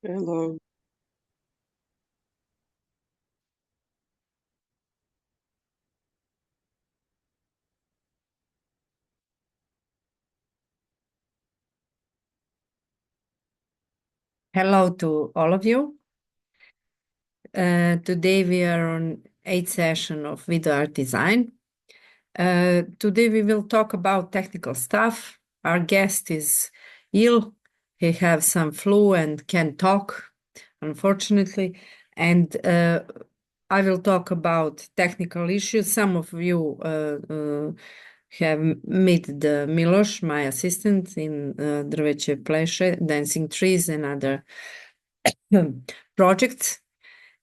Hello. Hello to all of you. Today we are on 8th session of video art design. Today we will talk about technical stuff. Our guest is ill. He has some flu and can't talk, unfortunately. And I will talk about technical issues. Some of you have met the Miloš, my assistant in Drveće Pleše, Dancing Trees and other projects.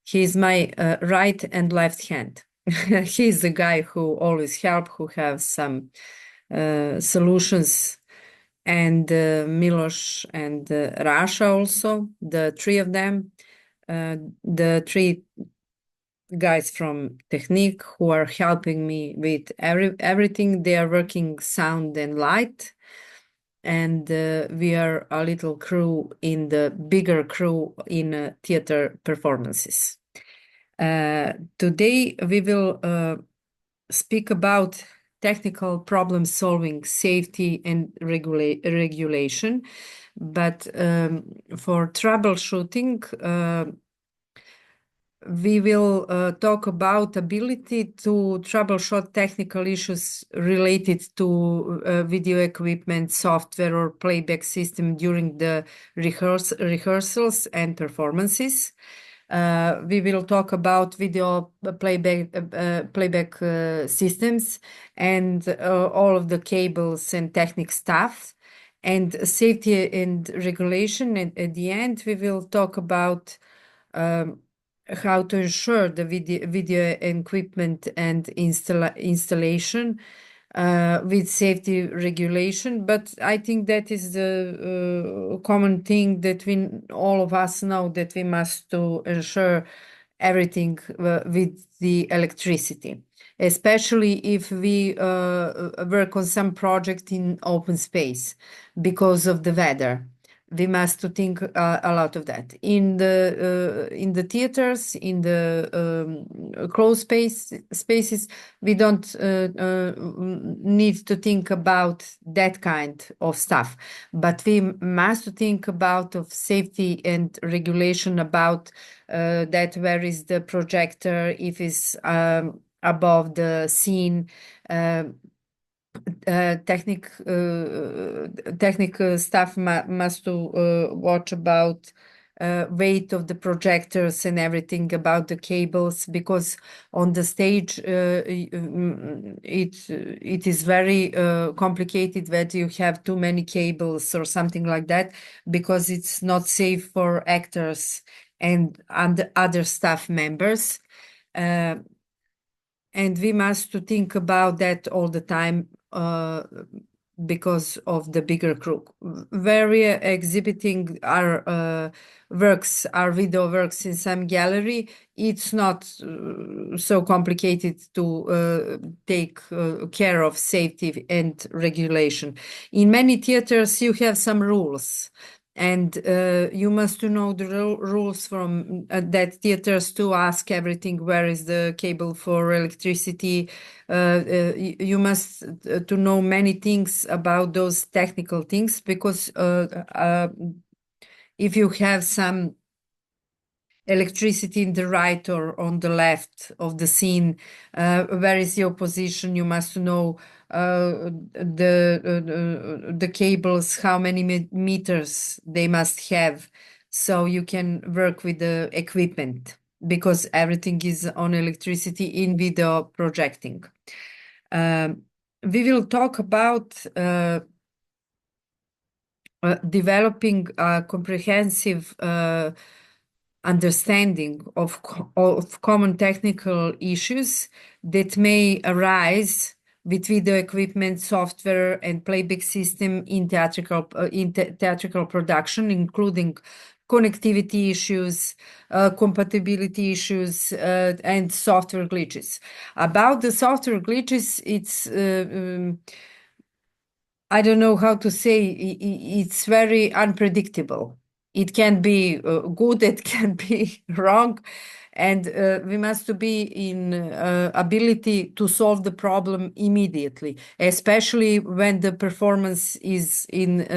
He's my right and left hand. He's the guy who always help, who have some solutions, and Miloš and Rasha also, the three of them, the three guys from Technique who are helping me with everything. They are working sound and light, and we are a little crew in the bigger crew in theater performances. Today we will speak about technical problem solving, safety and regulation. But for troubleshooting, we will talk about ability to troubleshoot technical issues related to video equipment, software or playback system during the rehearsals and performances. We will talk about video playback systems and all of the cables and technical stuff, and safety and regulation. And at the end, we will talk about how to ensure the video equipment and installation with safety regulation. But I think that is the common thing that all of us know, that we must to ensure everything with the electricity, especially if we work on some project in open space because of the weather. We must to think a lot of that in the theaters, in the closed spaces. We don't need to think about that kind of stuff, but we must think about of safety and regulation about that where is the projector, if it's above the scene. Technical staff must to watch about weight of the projectors and everything about the cables, because on the stage it is very complicated that you have too many cables or something like that, because it's not safe for actors and other staff members. And we must to think about that all the time because of the bigger crew. Where we are exhibiting our works, our video works in some gallery, it's not so complicated to take care of safety and regulation. In many theaters, you have some rules, and you must know the rules from that theaters to ask everything. Where is the cable for electricity? You must to know many things about those technical things, because if you have some electricity in the right or on the left of the scene, where is your position? You must know the cables, how many meters they must have, so you can work with the equipment, because everything is on electricity in video projecting. We will talk about developing a comprehensive understanding of common technical issues that may arise with video equipment, software, and playback system in theatrical production, including connectivity issues, compatibility issues, and software glitches. About the software glitches, it's I don't know how to say, it's very unpredictable. it can be good, it can be wrong, and we must to be in ability to solve the problem immediately, especially when the performance is in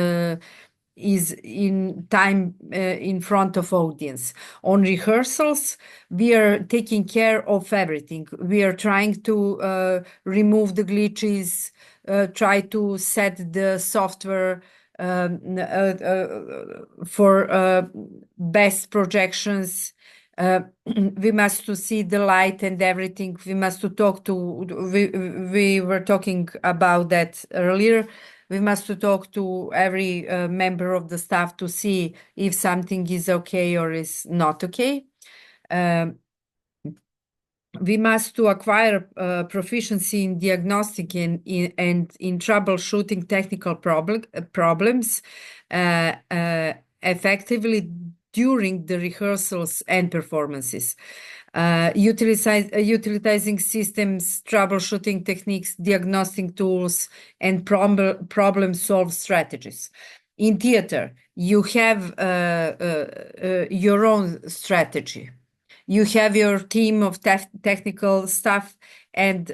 time in front of audience. On rehearsals, we are taking care of everything. We are trying to remove the glitches, try to set the software for best projections. We must to see the light and everything. We must to talk to. We were talking about that earlier. We must to talk to every member of the staff to see if something is okay or is not okay. We must to acquire proficiency in diagnostic and in troubleshooting technical problems effectively during the rehearsals and performances. Utilizing systems, troubleshooting techniques, diagnostic tools, and problem solve strategies. In theater, you have your own strategy. You have your team of technical staff, and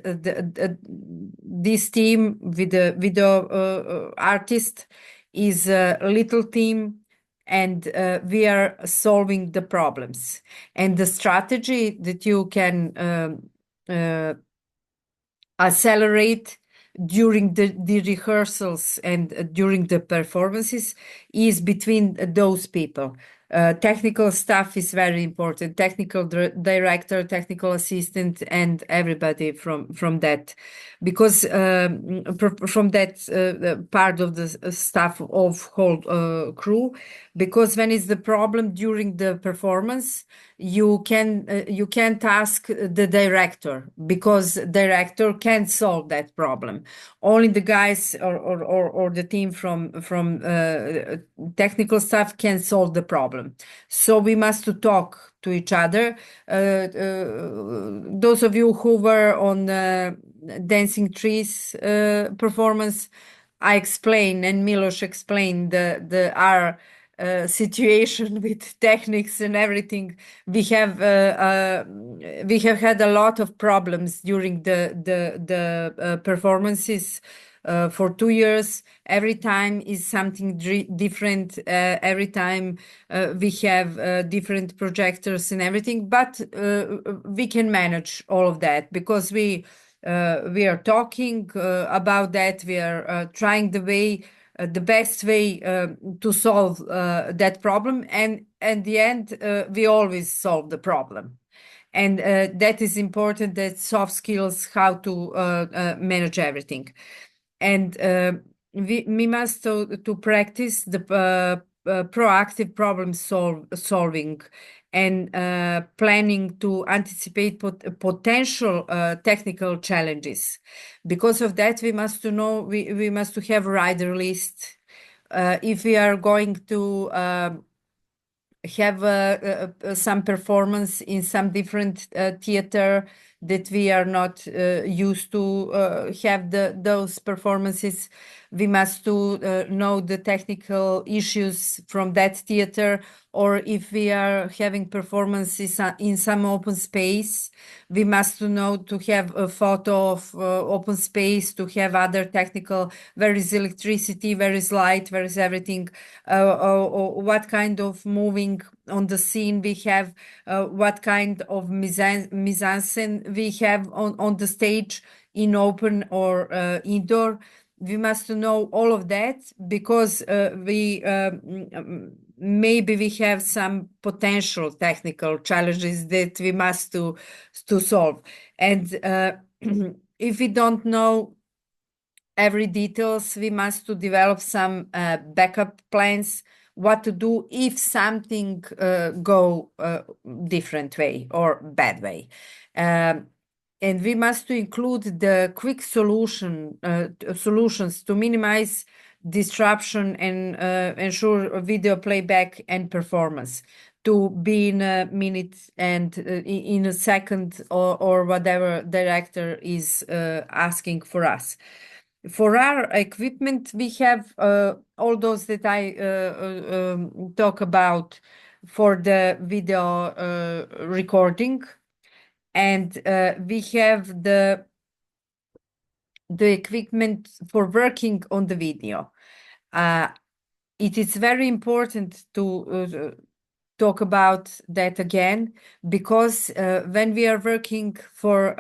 this team with the video artist is a little team, and we are solving the problems. And the strategy that you can accelerate during the rehearsals and during the performances is between those people. Technical staff is very important. Technical director, technical assistant, and everybody from that, because from that part of the staff of whole crew. Because when it's the problem during the performance, you can't ask the director, because director can't solve that problem. Only the guys or the team from technical staff can solve the problem. So we must to talk to each other. Those of you who were on Dancing Trees performance, I explained, and Milos explained our situation with techniques and everything. We have had a lot of problems during the performances for 2 years. Every time is something different. Every time we have different projectors and everything, but we can manage all of that because we are talking about that. We are trying the best way to solve that problem, and at the end we always solve the problem. And that is important, that soft skills, how to manage everything. And we must to practice the proactive problem solving and planning to anticipate potential technical challenges. Because of that, we must to know, we must to have a rider list. If we are going to have some performance in some different theater that we are not used to have those performances, we must to know the technical issues from that theater. Or if we are having performances in some open space, we must to know to have a photo of open space, to have other technical, where is electricity, where is light, where is everything, what kind of moving on the scene we have, what kind of mise-en-scène we have on the stage, in open or indoor. We must know all of that, because maybe we have some potential technical challenges that we must to solve. And if we don't know every details, we must to develop some backup plans, what to do if something go different way or bad way. And we must to include the quick solutions to minimize disruption and ensure video playback and performance to be in a minute and in a second, or whatever director is asking for us. For our equipment, we have all those that I talk about for the video recording, and we have the equipment for working on the video. It is very important to talk about that again, because when we are working for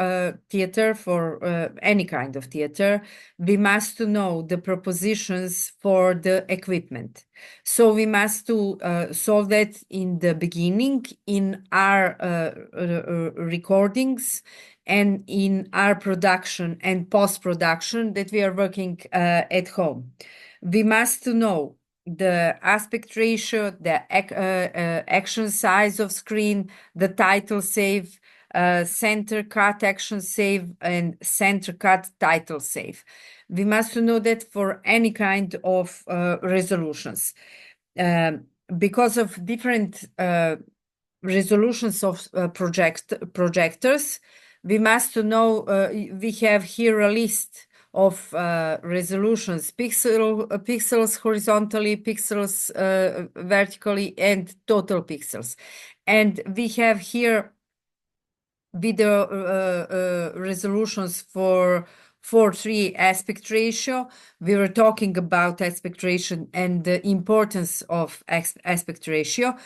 theater, for any kind of theater, we must to know the propositions for the equipment. So we must to solve that in the beginning in our recordings and in our production and post-production that we are working at home. We must to know the aspect ratio, the action size of screen, the title save, center cut action save, and center cut title save. We must know that for any kind of resolutions. Because of different resolutions of projectors, we must know, we have here a list of resolutions, pixels horizontally, pixels vertically, and total pixels. And we have here video resolutions for 4:3 aspect ratio. We were talking about aspect ratio and the importance of aspect ratio.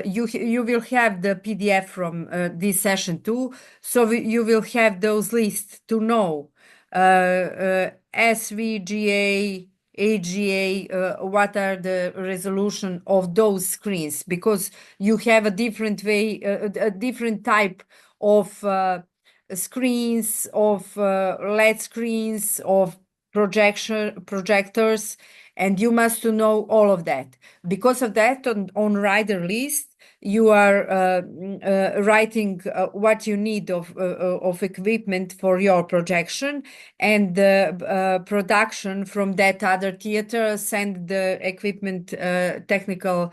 You will have the PDF from this session too, so you will have those lists to know SVGA, AGA, what are the resolution of those screens, because you have a different way, a different type of screens, of LED screens, of projectors, and you must to know all of that. Because of that, on rider list, you are writing what you need of equipment for your projection, and the production from that other theater send the equipment technical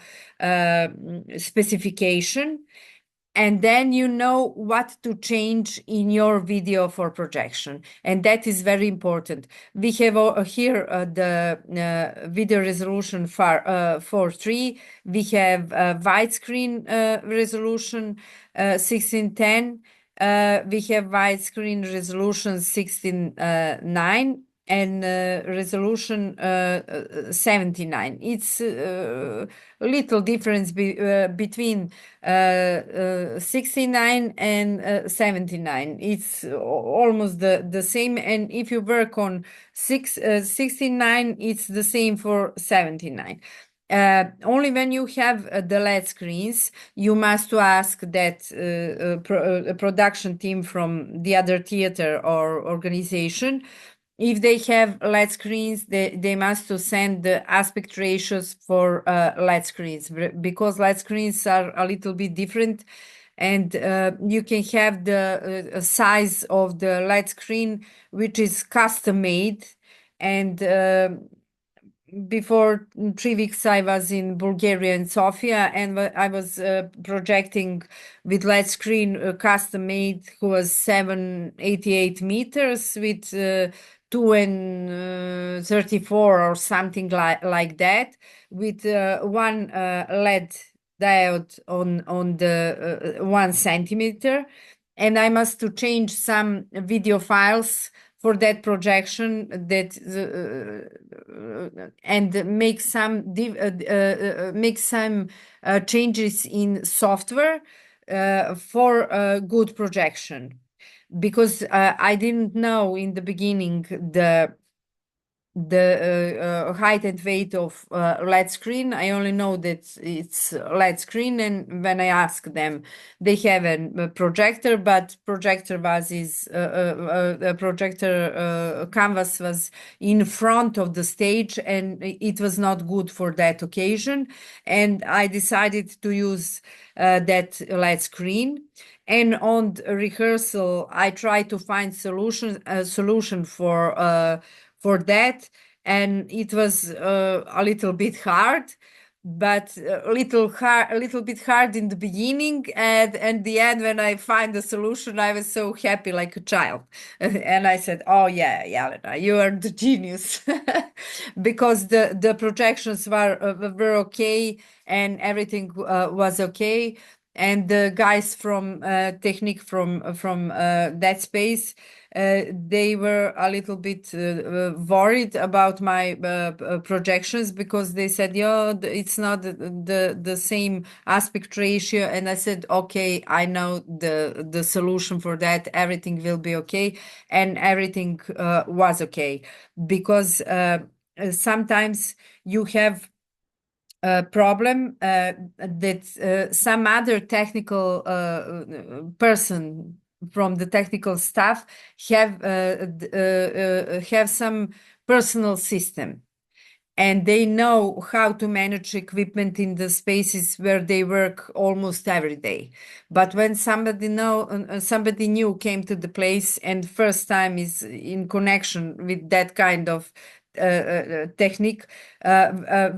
specification, and then you know what to change in your video for projection, and that is very important. We have here the video resolution for 4:3. We have widescreen resolution 16:10. We have widescreen resolution 16:9 and resolution 79. It's a little difference between 69 and 79. It's almost the same, and if you work on 69, it's the same for 79. Only when you have the LED screens, you must ask that production team from the other theater or organization. If they have LED screens, they must to send the aspect ratios for LED screens, because LED screens are a little bit different, and you can have the size of the LED screen, which is custom made. And before 3 weeks, I was in Bulgaria and Sofia, and I was projecting with LED screen custom made, who was 788 meters with 2 and 34 or something like that, with one LED diode on the 1 centimeter, and I must to change some video files for that projection, that and make some changes in software for good projection, because I didn't know in the beginning the height and weight of LED screen. I only know that it's LED screen, and when I ask them, they have a projector, but projector canvas was in front of the stage, and it was not good for that occasion, and I decided to use that LED screen. And on rehearsal, I tried to find a solution for that, and it was a little bit hard. but a little bit hard in the beginning, and the end when I find the solution, I was so happy like a child. And I said, "Oh yeah, Jelena, you are the genius," because the projections were okay and everything was okay. And the guys from Technique from that space, they were a little bit worried about my projections, because they said, "Yeah, it's not the same aspect ratio." And I said, "Okay, I know the solution for that. Everything will be okay," and everything was okay, because sometimes you have a problem that some other technical person from the technical staff have some personal system, and they know how to manage equipment in the spaces where they work almost every day. But when somebody new came to the place and first time is in connection with that kind of technique,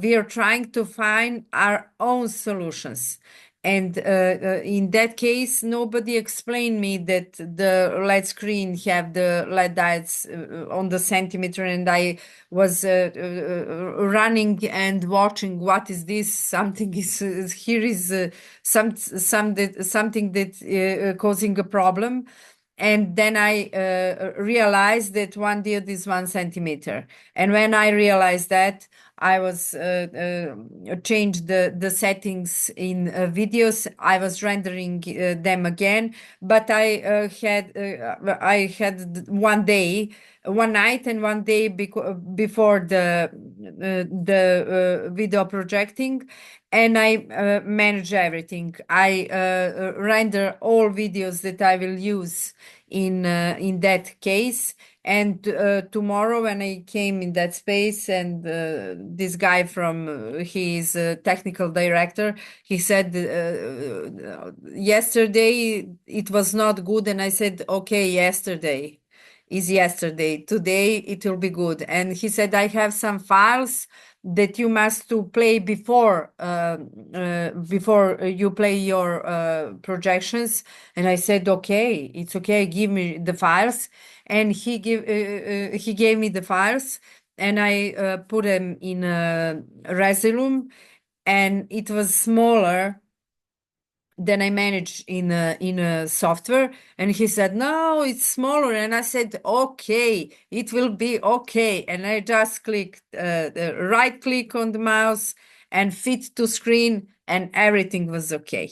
we are trying to find our own solutions. And in that case, nobody explained me that the LED screen have the LED diodes on the centimeter, and I was running and watching. What is this? Something is here is something that causing a problem. And then I realized that one diode is 1 centimeter. And when I realized that, I was changed the settings in videos. I was rendering them again, but I had one day, one night, and one day before the video projecting, and I manage everything. I render all videos that I will use in that case. And tomorrow, when I came in that space, and this guy from he is a technical director, he said, "Yesterday it was not good," and I said, "Okay, yesterday is yesterday. Today it will be good." And he said, "I have some files that you must to play before you play your projections." And I said, "Okay, it's okay. Give me the files." And he gave me the files, and I put them in a Resolume, and it was smaller than I managed in a software. And he said, "No, it's smaller." And I said, "Okay, it will be okay." And I just clicked the right click on the mouse and fit to screen, and everything was okay.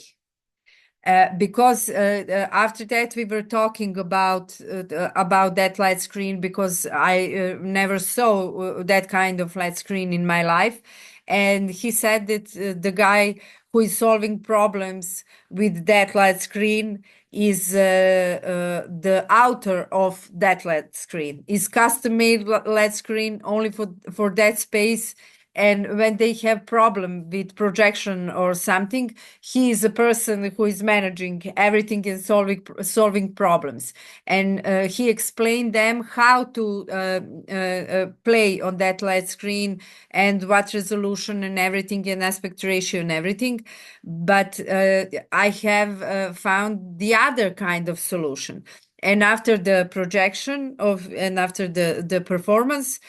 Because after that we were talking about that light screen, because I never saw that kind of light screen in my life. And he said that the guy who is solving problems with that light screen is the author of that LED screen. Is custom-made LED screen only for that space. And when they have problem with projection or something, he is a person who is managing everything and solving problems. And he explained them how to play on that LED screen, and what resolution and everything, and aspect ratio and everything. But I have found the other kind of solution. And after the projection and after the performance,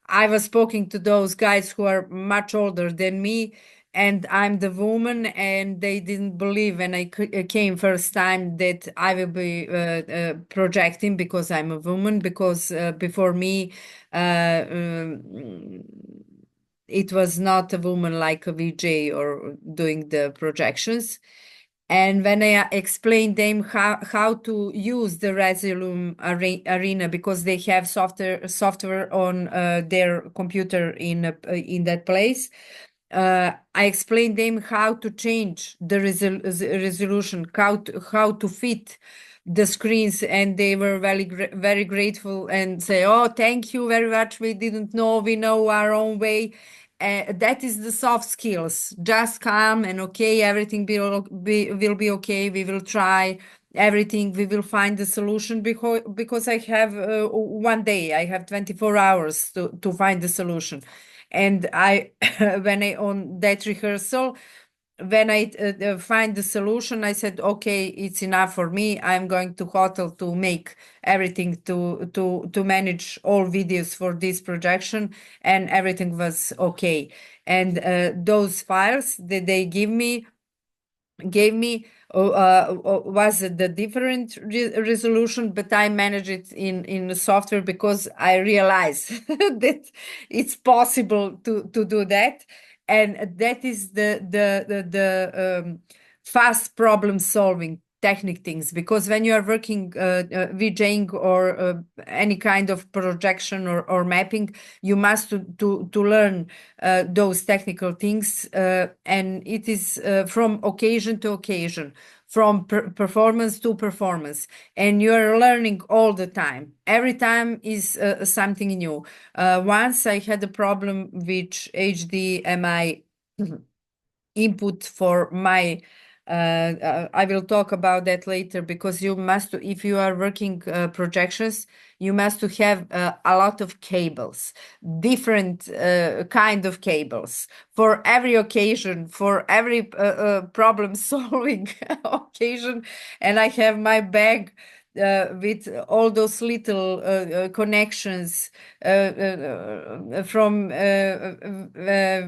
I was speaking to those guys who are much older than me, and I'm the woman, and they didn't believe when I came first time that I will be projecting, because I'm a woman, because before me it was not a woman like a VJ or doing the projections. And when I explained them how to use the Resolume Arena, because they have software on their computer in that place, I explained them how to change the resolution, how to fit the screens, and they were very grateful and say, "Oh, thank you very much. We didn't know. We know our own way." That is the soft skills. Just calm and okay, everything will be okay. We will try everything. We will find the solution, because I have one day, I have 24 hours to find the solution. And I, when I on that rehearsal, when I find the solution, I said, okay, it's enough for me. I'm going to hotel to make everything to manage all videos for this projection, and everything was okay. And those files that they gave me was the different resolution, but I manage it in the software because I realize that it's possible to do that, and that is the fast problem solving technique things. Because when you are working VJing or any kind of projection or mapping, you must to learn those technical things, and it is from occasion to occasion, from performance to performance, and you're learning all the time. Every time is something new. Once I had a problem with HDMI input for my I will talk about that later, because you must, if you are working projections, you must to have a lot of cables, different kind of cables for every occasion, for every problem solving occasion. And I have my bag with all those little connections from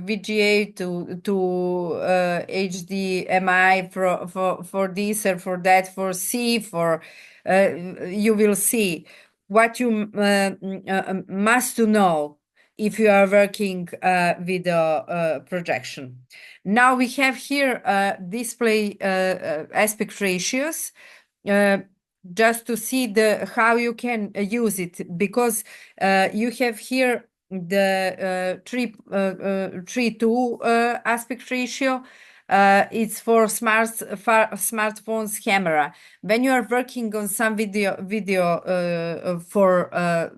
VGA to HDMI for this or for that, for C, for you will see what you must to know if you are working with a projection. Now we have here display aspect ratios. Just to see the how you can use it, because you have here the 3:2 aspect ratio. It's for smartphones camera. When you are working on some video for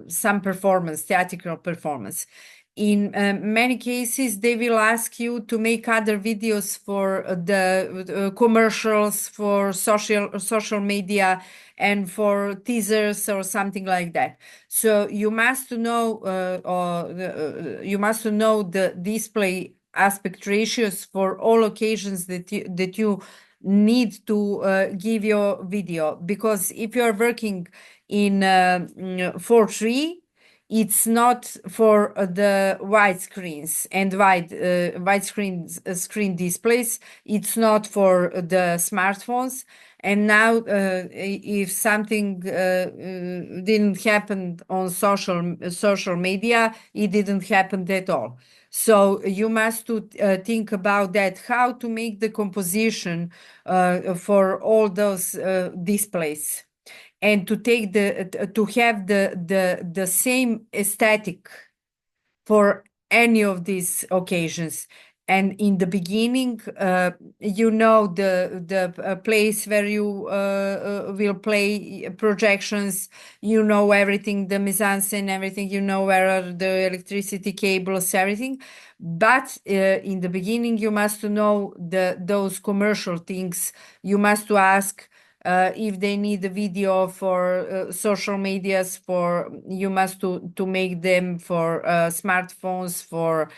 some performance, theatrical performance, in many cases, they will ask you to make other videos for the commercials, for social media, and for teasers or something like that. So you must know, you must know the display aspect ratios for all occasions that you need to give your video. Because if you are working in 4:3, it's not for the wide screens and wide screen displays. It's not for the smartphones. And now, if something didn't happen on social media, it didn't happen at all. So you must to think about that, how to make the composition for all those displays, and to take to have the same aesthetic for any of these occasions. And in the beginning, you know the place where you will play projections. You know everything, the mise-en-scène, everything. You know where are the electricity cables, everything. But in the beginning, you must know those commercial things. You must to ask if they need a video for social medias, for you must to make them for smartphones, for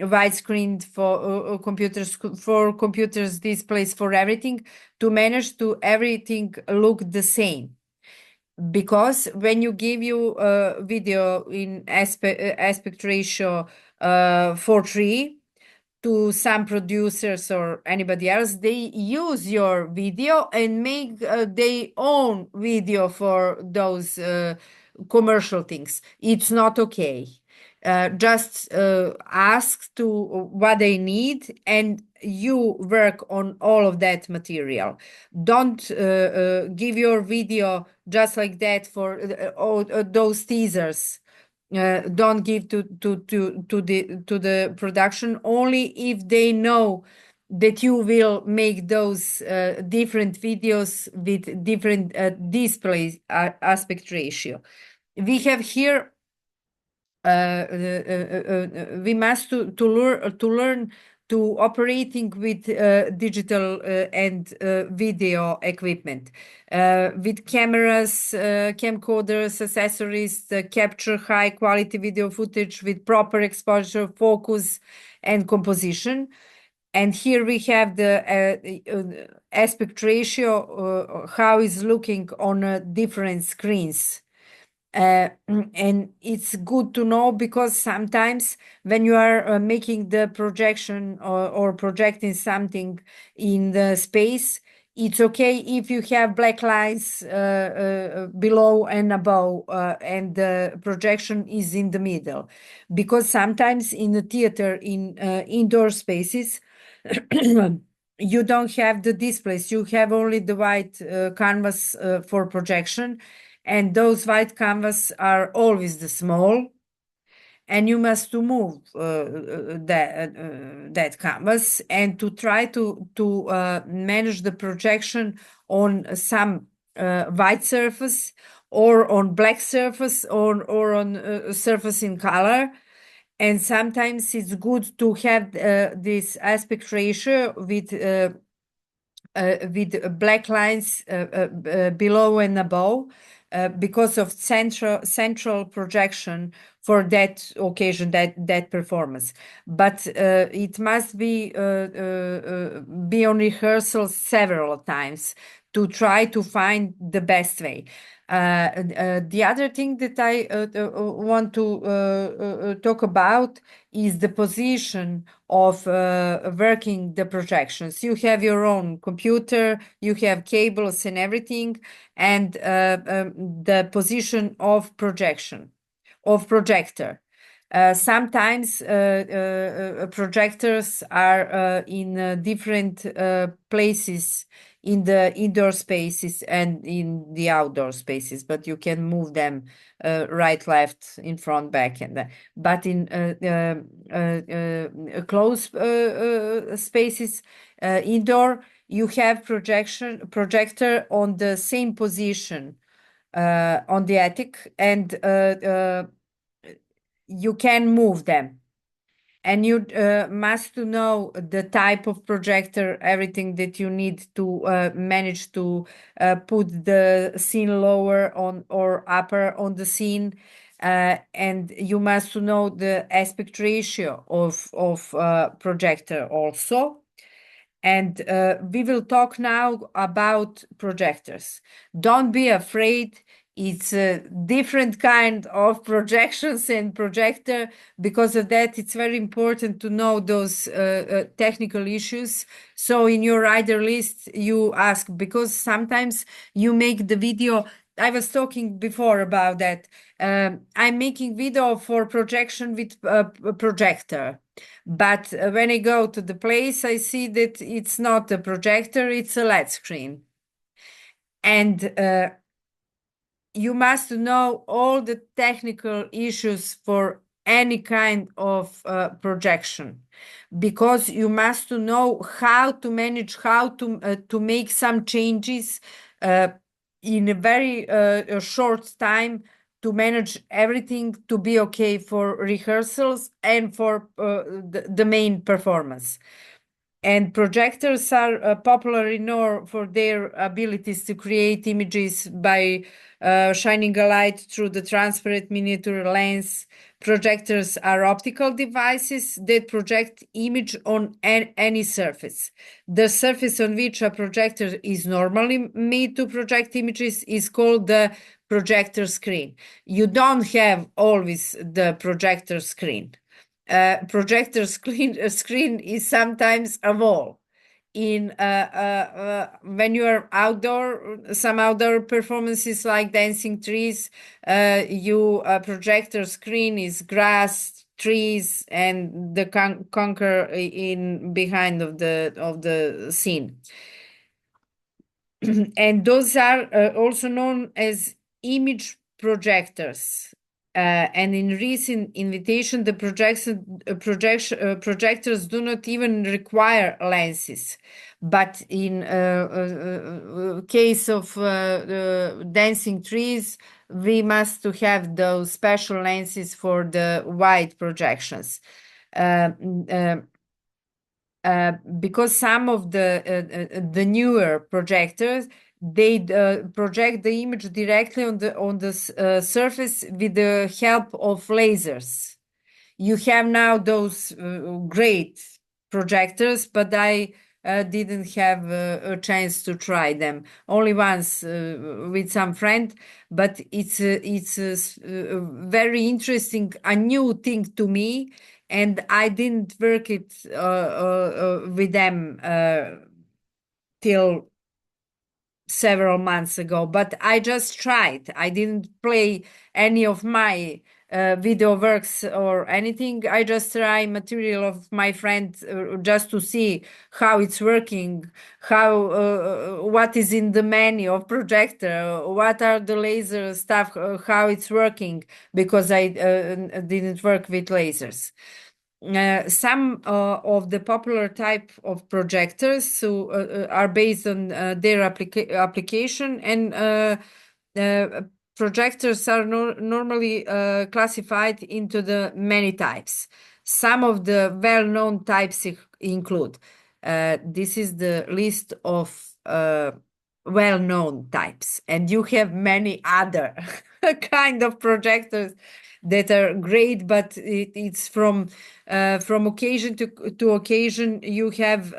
widescreen, for computers displays, for everything, to manage to everything look the same. Because when you give you a video in aspect ratio 4:3 to some producers or anybody else, they use your video and make their own video for those commercial things. It's not okay. Just ask to what they need, and you work on all of that material. Don't give your video just like that for all those teasers. Don't give to the production, only if they know that you will make those different videos with different display aspect ratio. We have here we must to learn to operating with digital and video equipment, with cameras, camcorders, accessories, capture high quality video footage with proper exposure, focus, and composition. And here we have the aspect ratio, how is looking on different screens. And it's good to know, because sometimes when you are making the projection or projecting something in the space, it's okay if you have black lines below and above, and the projection is in the middle. Because sometimes in the theater, in indoor spaces, you don't have the displays, you have only the white canvas for projection, and those white canvas are always the small, and you must to move that canvas and to try to manage the projection on some white surface, or on black surface, or on surface in color. And sometimes it's good to have this aspect ratio with black lines below and above, because of central projection for that occasion, that performance. But it must be on rehearsal several times to try to find the best way. The other thing that I want to talk about is the position of working the projections. You have your own computer, you have cables and everything, and the position of projector. Sometimes projectors are in different places in the indoor spaces and in the outdoor spaces, but you can move them right, left, in front, back, and but in closed spaces, indoor, you have projector on the same position on the attic, and you can move them. And you must to know the type of projector, everything that you need to manage to put the scene lower on or upper on the scene. And you must to know the aspect ratio of projector also. And we will talk now about projectors. Don't be afraid. It's a different kind of projections and projector. Because of that, it's very important to know those technical issues. So in your rider list, you ask, because sometimes you make the video. I was talking before about that. I'm making video for projection with a projector. But when I go to the place, I see that it's not a projector, it's a LED screen. And you must know all the technical issues for any kind of projection, because you must know how to manage, how to make some changes in a very short time, to manage everything to be okay for rehearsals and for the main performance. And projectors are popular in Norway for their abilities to create images by shining a light through the transparent miniature lens. Projectors are optical devices that project image on any surface. The surface on which a projector is normally made to project images is called the projector screen. You don't have always the projector screen. Projector screen is sometimes a wall. In when you are outdoor, some outdoor performances like dancing trees, you projector screen is grass, trees, and the conquer in behind of the scene. And those are also known as image projectors. And in recent invitation, the projectors do not even require lenses. But in case of dancing trees, we must to have those special lenses for the wide projections. because some of the newer projectors, they project the image directly on the surface with the help of lasers. You have now those great projectors, but I didn't have a chance to try them. Only once with some friend, but it's very interesting, a new thing to me, and I didn't work it with them till several months ago, but I just tried. I didn't play any of my video works or anything. I just try material of my friend just to see how it's working, how what is in the menu of projector, what are the laser stuff, how it's working, because I didn't work with lasers. Some of the popular type of projectors are based on their application, and projectors are normally classified into the many types. Some of the well-known types include, this is the list of well-known types, and you have many other kind of projectors that are great, but it's from occasion to occasion. You have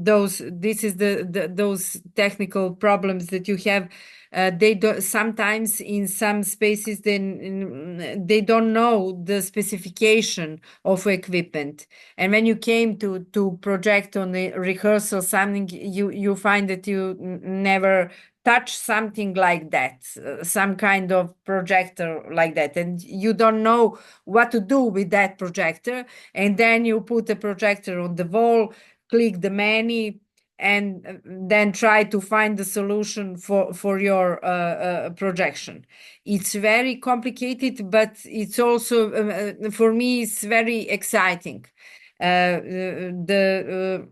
those. This is those technical problems that you have. They do sometimes in some spaces. Then they don't know the specification of equipment, and when you came to project on the rehearsal something, you find that you never touch something like that, some kind of projector like that, and you don't know what to do with that projector. And then you put a projector on the wall, click the menu, and then try to find the solution for your projection. It's very complicated, but it's also for me it's very exciting. The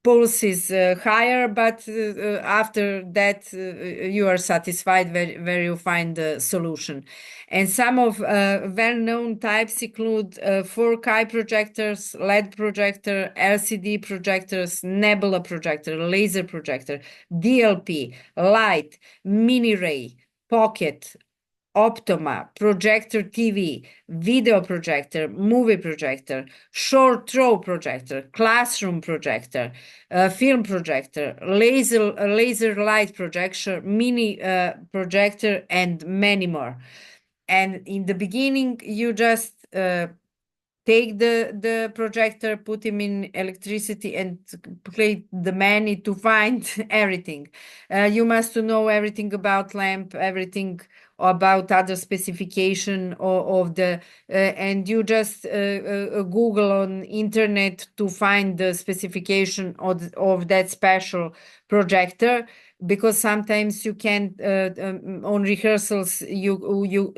pulse is higher, but after that you are satisfied where you find the solution. And some of well-known types include 4K projectors, LED projector, LCD projectors, nebula projector, laser projector, DLP, light, mini ray, pocket, Optoma, projector TV, video projector, movie projector, short throw projector, classroom projector, film projector, laser light projector, mini projector, and many more. And in the beginning, you just take the projector, put him in electricity, and play the menu to find everything. You must know everything about lamp, everything about other specification of the and you just Google on internet to find the specification of that special projector, because sometimes you can on rehearsals you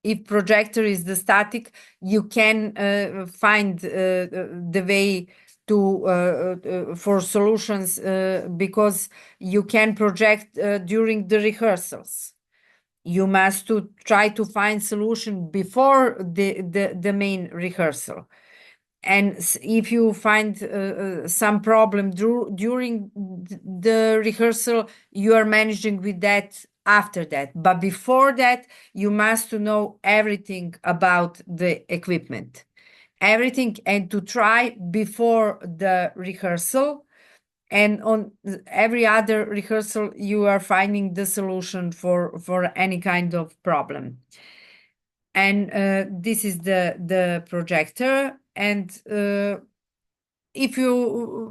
if projector is the static, you can find the way to for solutions, because you can project during the rehearsals. You must to try to find solution before the main rehearsal. And if you find some problem during the rehearsal, you are managing with that after that. But before that, you must to know everything about the equipment, everything, and to try before the rehearsal. And on every other rehearsal, you are finding the solution for any kind of problem. And this is the projector. And if you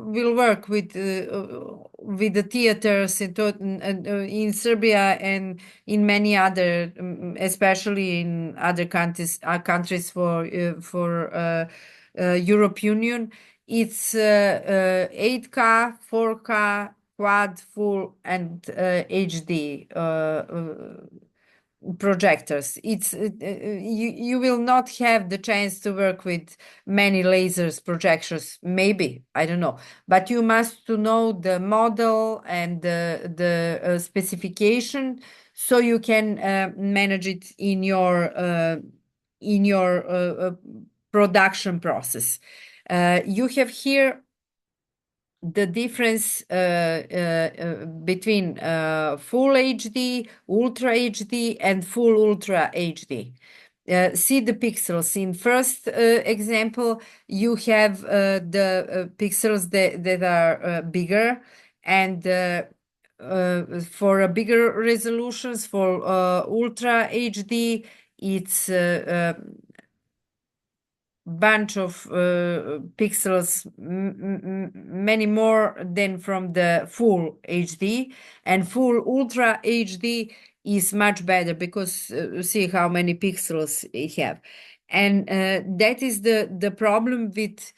will work with the theaters in Serbia and in many other, especially in other countries for Europe Union, it's 8K, 4K, quad, full, and HD projectors. It's you will not have the chance to work with many lasers projectors, maybe, I don't know, but you must to know the model and the specification, so you can manage it in your production process. You have here the difference between full HD, ultra HD, and full ultra HD. See the pixels. In first example, you have the pixels that are bigger, and for a bigger resolutions for ultra HD, it's bunch of pixels, many more than from the full HD, and full ultra HD is much better because see how many pixels it have. And that is the problem with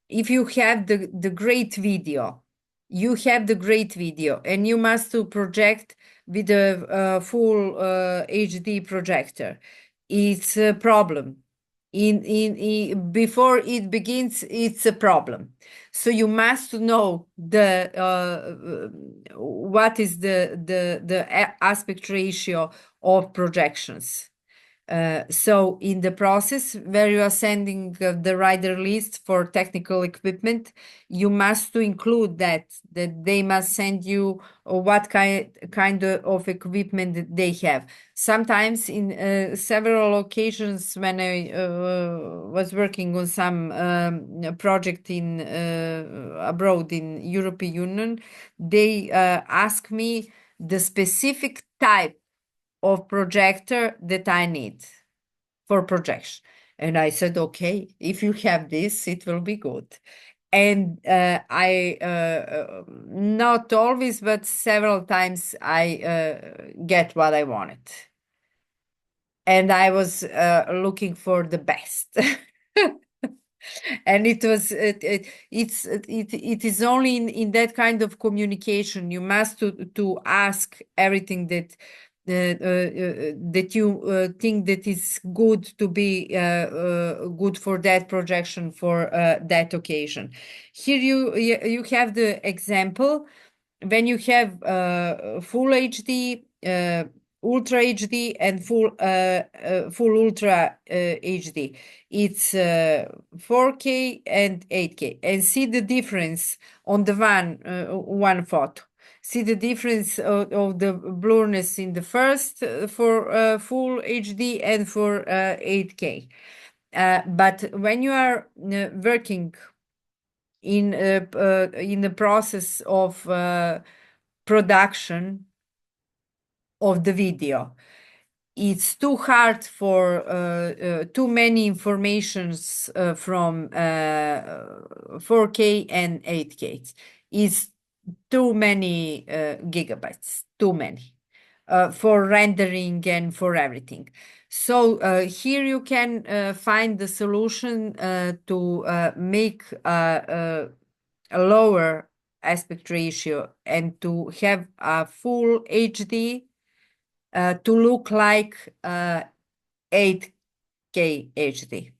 if you have the great video, you have the great video and you must to project with a full HD projector. It's a problem before it begins. It's a problem, so you must know the what is the aspect ratio of projections. So in the process where you are sending the rider list for technical equipment, you must to include that they must send you what kind of equipment that they have. Sometimes in several occasions when I was working on some project in abroad in European Union, they ask me the specific type of projector that I need for projection. And I said, okay, if you have this, it will be good. And I, not always, but several times I get what I wanted. And I was looking for the best. And it was it is only in that kind of communication you must to ask everything that that you think that is good to be good for that projection for that occasion. Here you have the example when you have full HD, ultra HD, and full ultra HD. It's 4K and 8K, and see the difference on the one photo. See the difference of the blurriness in the first for full HD and for 8K. But when you are working in the process of production of the video, it's too hard for too many informations from 4K and 8K. It's too many gigabytes, too many for rendering and for everything. So here you can find the solution to make a lower aspect ratio and to have a full HD to look like 8K HD.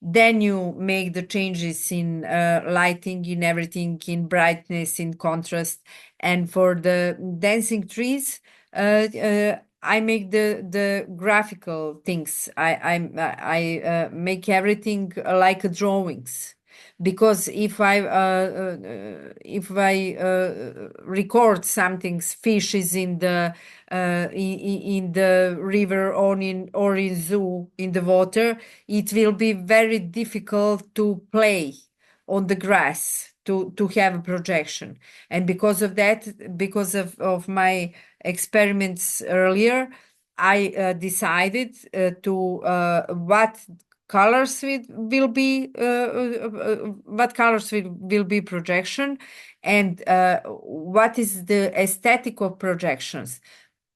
Then you make the changes in lighting, in everything, in brightness, in contrast. And for the dancing trees, I make the graphical things. I make everything like drawings. Because if I record something, fishes in the river or in zoo in the water, it will be very difficult to play on the grass to have a projection. And because of that, because of my experiments earlier, I decided to what colors will be what colors will be projection, and what is the aesthetic of projections,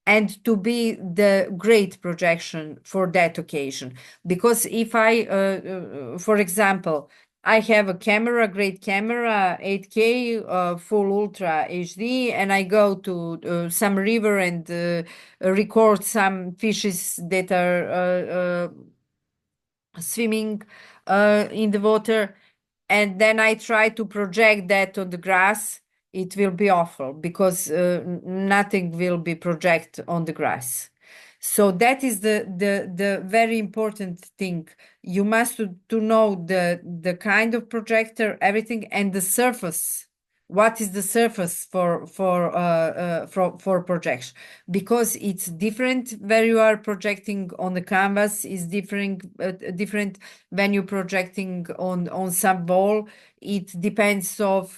and to be the great projection for that occasion. Because if I for example, I have a camera, great camera, 8K, full ultra HD, and I go to some river and record some fishes that are swimming in the water, and then I try to project that on the grass. It will be awful because nothing will be project on the grass. So that is the very important thing. You must to know the kind of projector, everything, and the surface. What is the surface for projection? Because it's different where you are projecting on the canvas is different when you're projecting on some wall. It depends of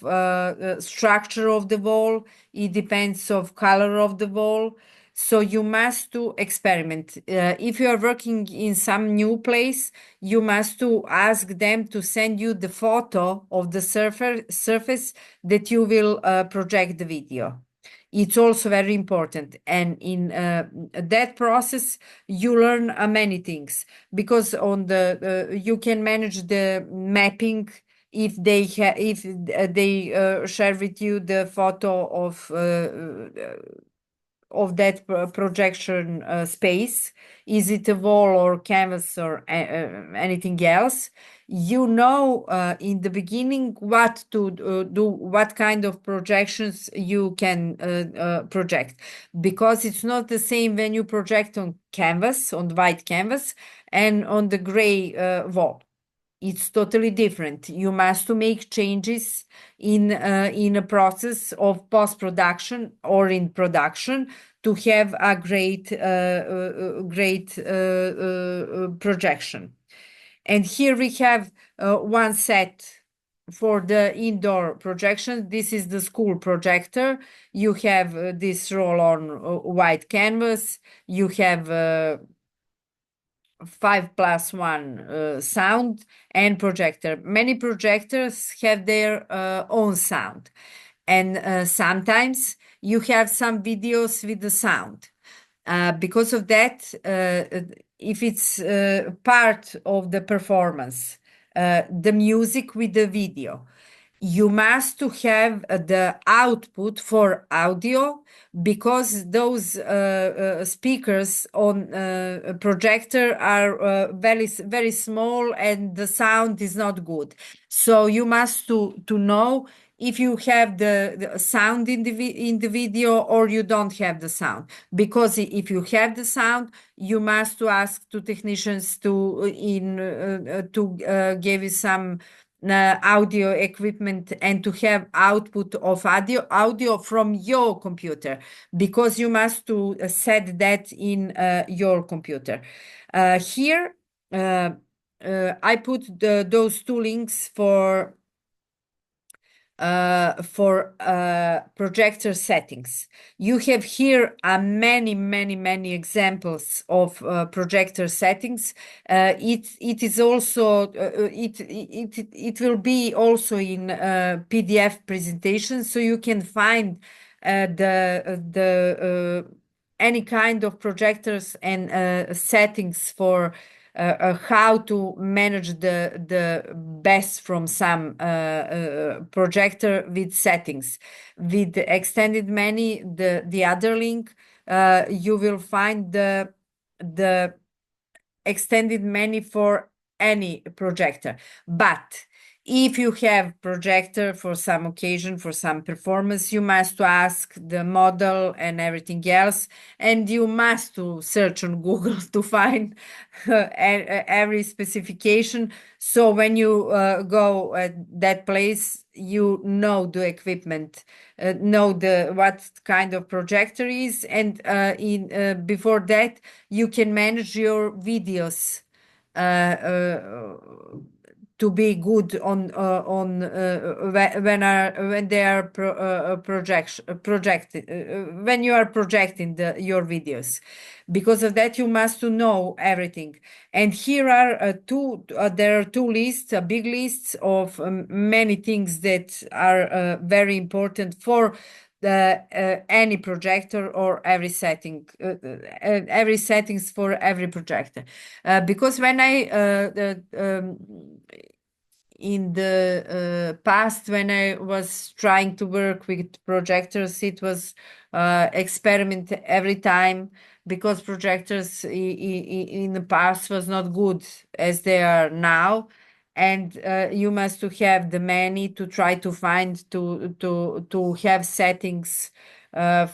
structure of the wall. It depends of color of the wall. So you must to experiment. If you are working in some new place, you must to ask them to send you the photo of the surface that you will project the video. It's also very important. And in that process, you learn many things because on the you can manage the mapping if they share with you the photo of that projection space. Is it a wall or canvas or anything else? You know in the beginning what to do, what kind of projections you can project, because it's not the same when you project on canvas, on white canvas, and on the gray wall. It's totally different. You must to make changes in a process of post production or in production to have a great projection. And here we have one set for the indoor projection. This is the school projector. You have this roll on white canvas. You have 5+1 sound and projector. Many projectors have their own sound, and sometimes you have some videos with the sound. Because of that, if it's part of the performance, the music with the video, you must to have the output for audio, because those speakers on a projector are very small and the sound is not good. So you must to know if you have the sound in the video or you don't have the sound, because if you have the sound, you must to ask to technicians to give you some audio equipment and to have output of audio from your computer, because you must to set that in your computer. Here I put those two links for projector settings. You have here many examples of projector settings. It is also it will be also in PDF presentation, so you can find the any kind of projectors and settings for how to manage the best from some projector with settings. With the extended menu, the other link, you will find the extended menu for any projector. But if you have projector for some occasion, for some performance, you must ask the model and everything else, and you must to search on Google to find every specification. So when you go at that place, you know the equipment, know what kind of projector is, and before that you can manage your videos to be good on when they are projected when you are projecting your videos. Because of that, you must to know everything. And here are there are two lists, big lists of many things that are very important for any projector or every every settings for every projector. Because when in the past, when I was trying to work with projectors, it was experiment every time, because projectors in the past was not good as they are now. And you must to have the many to try to find to have settings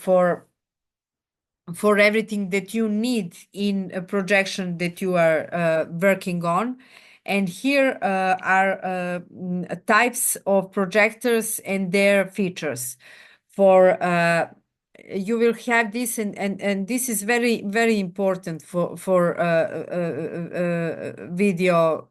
for for everything that you need in a projection that you are working on. And here are types of projectors and their features. For you will have this, and this is very, very important for video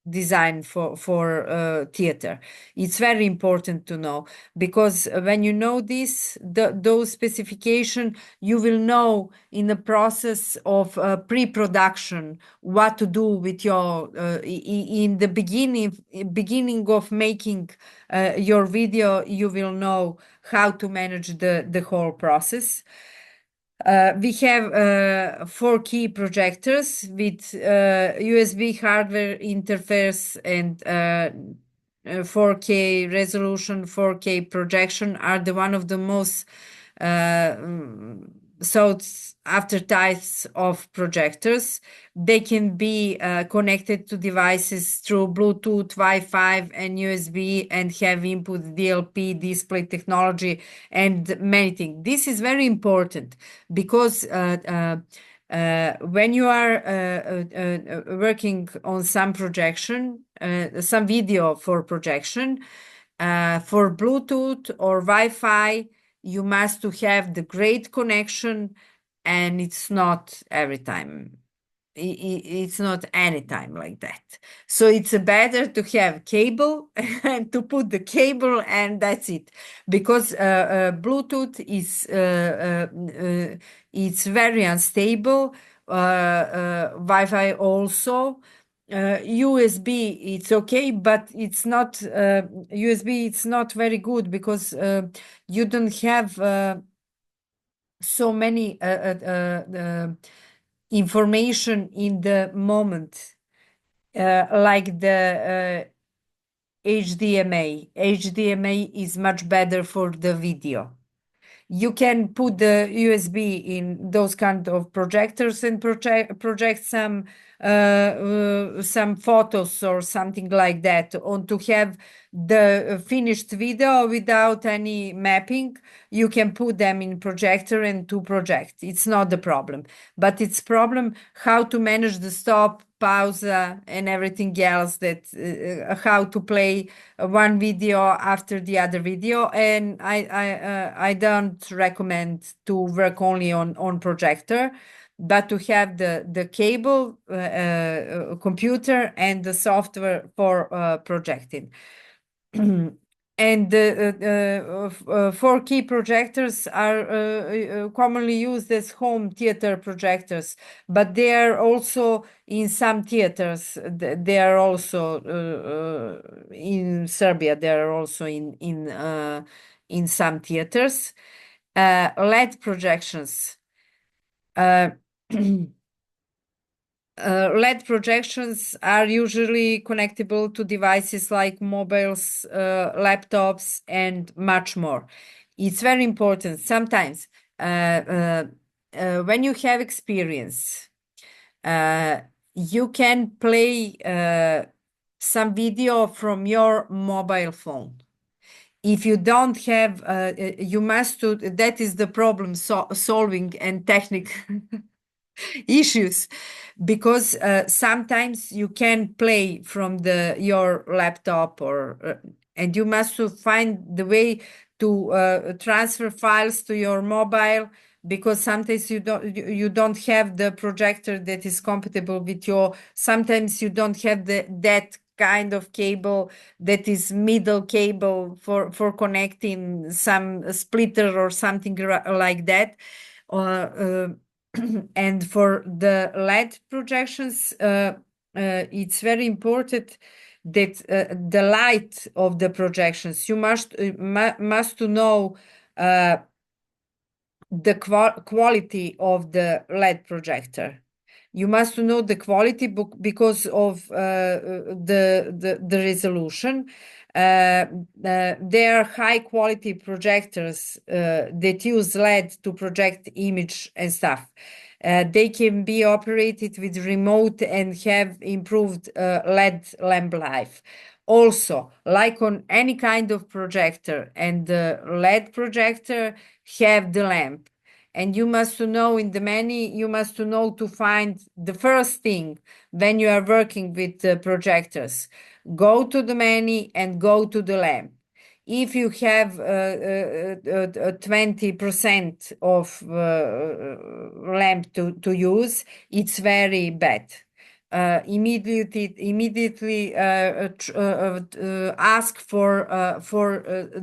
design for theater. It's very important to know, because when you know this, those specification, you will know in the process of pre-production what to do with your in the beginning of making your video. You will know how to manage the whole process. We have 4 key projectors with USB hardware interface and 4K resolution, 4K projection are the one of the most sought after types of projectors. They can be connected to devices through Bluetooth, Wi-Fi, and USB, and have input DLP display technology and many things. This is very important because when you are working on some projection, some video for projection, for Bluetooth or Wi-Fi, you must to have the great connection, and it's not every time. It's not any time like that. So it's better to have cable and to put the cable, and that's it. Because Bluetooth is it's very unstable. Wi-Fi also. USB it's okay, but it's not USB. It's not very good because you don't have so many information in the moment, like the HDMI. HDMI is much better for the video. You can put the USB in those kind of projectors and project some photos or something like that, on to have the finished video without any mapping. You can put them in projector and to project. It's not the problem, but it's problem how to manage the stop, pause, and everything else, that how to play one video after the other video. And I don't recommend to work only on projector, but to have the cable, computer, and the software for projecting. And the 4 key projectors are commonly used as home theater projectors, but they are also in some theaters. They are also in Serbia. They are also in some theaters. LED projections. LED projections are usually connectable to devices like mobiles, laptops, and much more. It's very important. Sometimes, when you have experience, you can play some video from your mobile phone. If you don't have, you must do, that is the problem solving and technical issues, because sometimes you can play from your laptop, or and you must to find the way to transfer files to your mobile, because sometimes you don't have the projector that is compatible with your, sometimes you don't have that kind of cable that is middle cable for connecting some splitter or something like that. And for the LED projections, it's very important that the light of the projections, you must to know the quality of the LED projector. You must know the quality because of the resolution. There are high quality projectors that use LED to project image and stuff. They can be operated with remote and have improved LED lamp life. Also, like on any kind of projector, and the LED projector have the lamp. And you must to know in the menu, you must to know to find the first thing when you are working with projectors. Go to the menu and go to the lamp. If you have 20% of lamp to use, it's very bad. Immediately ask for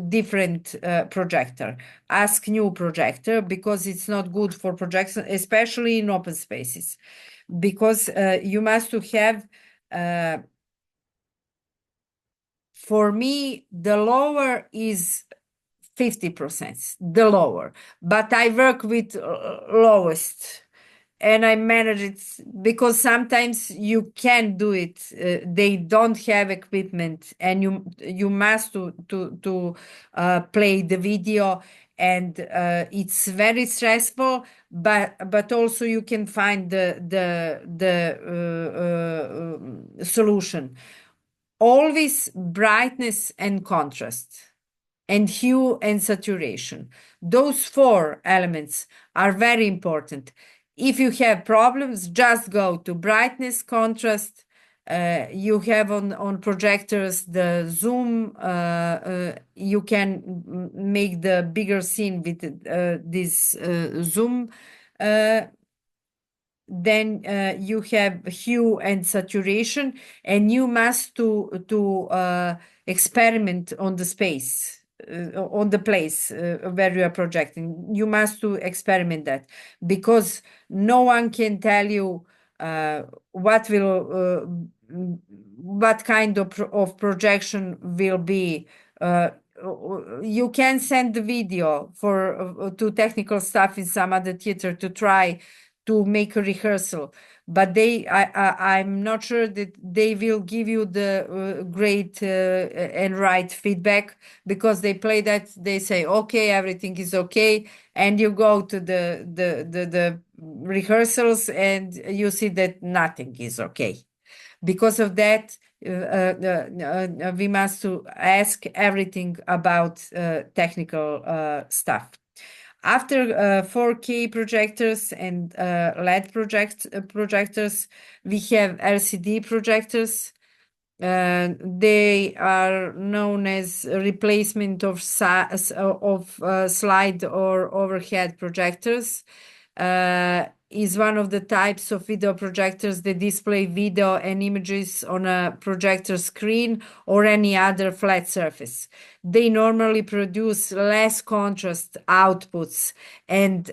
different projector. Ask new projector because it's not good for projection, especially in open spaces. Because you must to have for me, the lower is 50%, the lower. But I work with lowest and I manage it because sometimes you can't do it. They don't have equipment and you must to play the video and it's very stressful, but also you can find the solution. Always brightness and contrast, and hue and saturation. Those four elements are very important. If you have problems, just go to brightness, contrast. You have on projectors the zoom. You can make the bigger scene with this zoom. Then you have hue and saturation, and you must to experiment on the space, on the place where you are projecting. You must to experiment that because no one can tell you what will what kind of projection will be. You can send the video for to technical staff in some other theater to try to make a rehearsal, but I'm not sure that they will give you the great and right feedback because they play that, they say okay, everything is okay, and you go to the rehearsals and you see that nothing is okay. Because of that, we must to ask everything about technical stuff. After 4K projectors and LED projectors, we have LCD projectors. They are known as replacement of slide or overhead projectors. Is one of the types of video projectors that display video and images on a projector screen or any other flat surface. They normally produce less contrast outputs and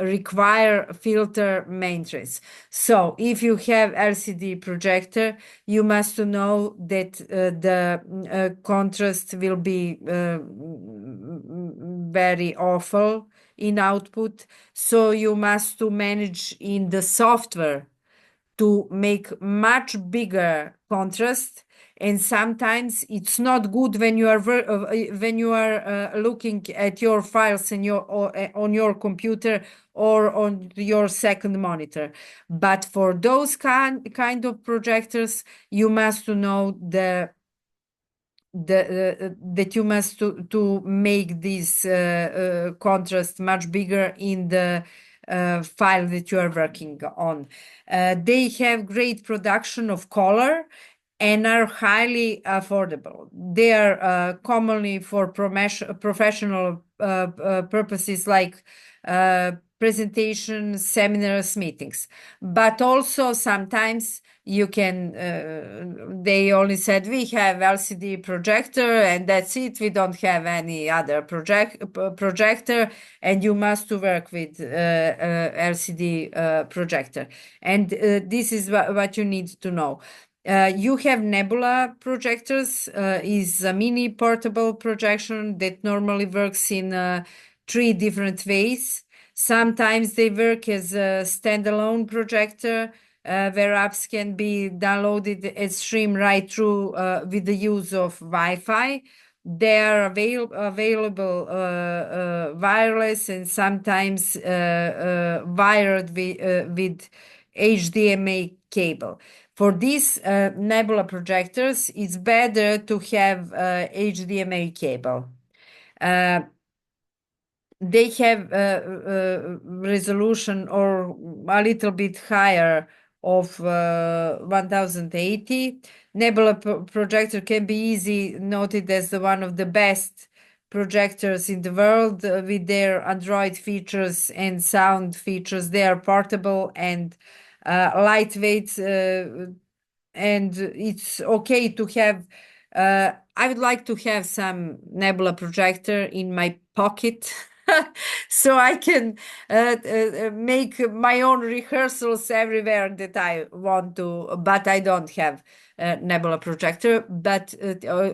require filter maintenance. So if you have LCD projector, you must know that the contrast will be very awful in output. So you must to manage in the software to make much bigger contrast, and sometimes it's not good when you are looking at your files in your on your computer or on your second monitor. But for those kind of projectors, you must to know that you must to make this contrast much bigger in the file that you are working on. They have great production of color and are highly affordable. They are commonly for professional purposes like presentations, seminars, meetings. But also sometimes you can, they only said we have LCD projector and that's it. We don't have any other projector, and you must to work with LCD projector. And this is what you need to know. You have nebula projectors, is a mini portable projection that normally works in 3 different ways. Sometimes they work as a standalone projector, where apps can be downloaded and streamed right through with the use of Wi-Fi. They are available wireless and sometimes wired with HDMI cable. For these nebula projectors, it's better to have HDMI cable. they have resolution or a little bit higher of 1080. Nebula projector can be easy noted as one of the best projectors in the world with their Android features and sound features. They are portable and lightweight, and it's okay to have. I would like to have some Nebula projector in my pocket so I can make my own rehearsals everywhere that I want to, but I don't have a Nebula projector. But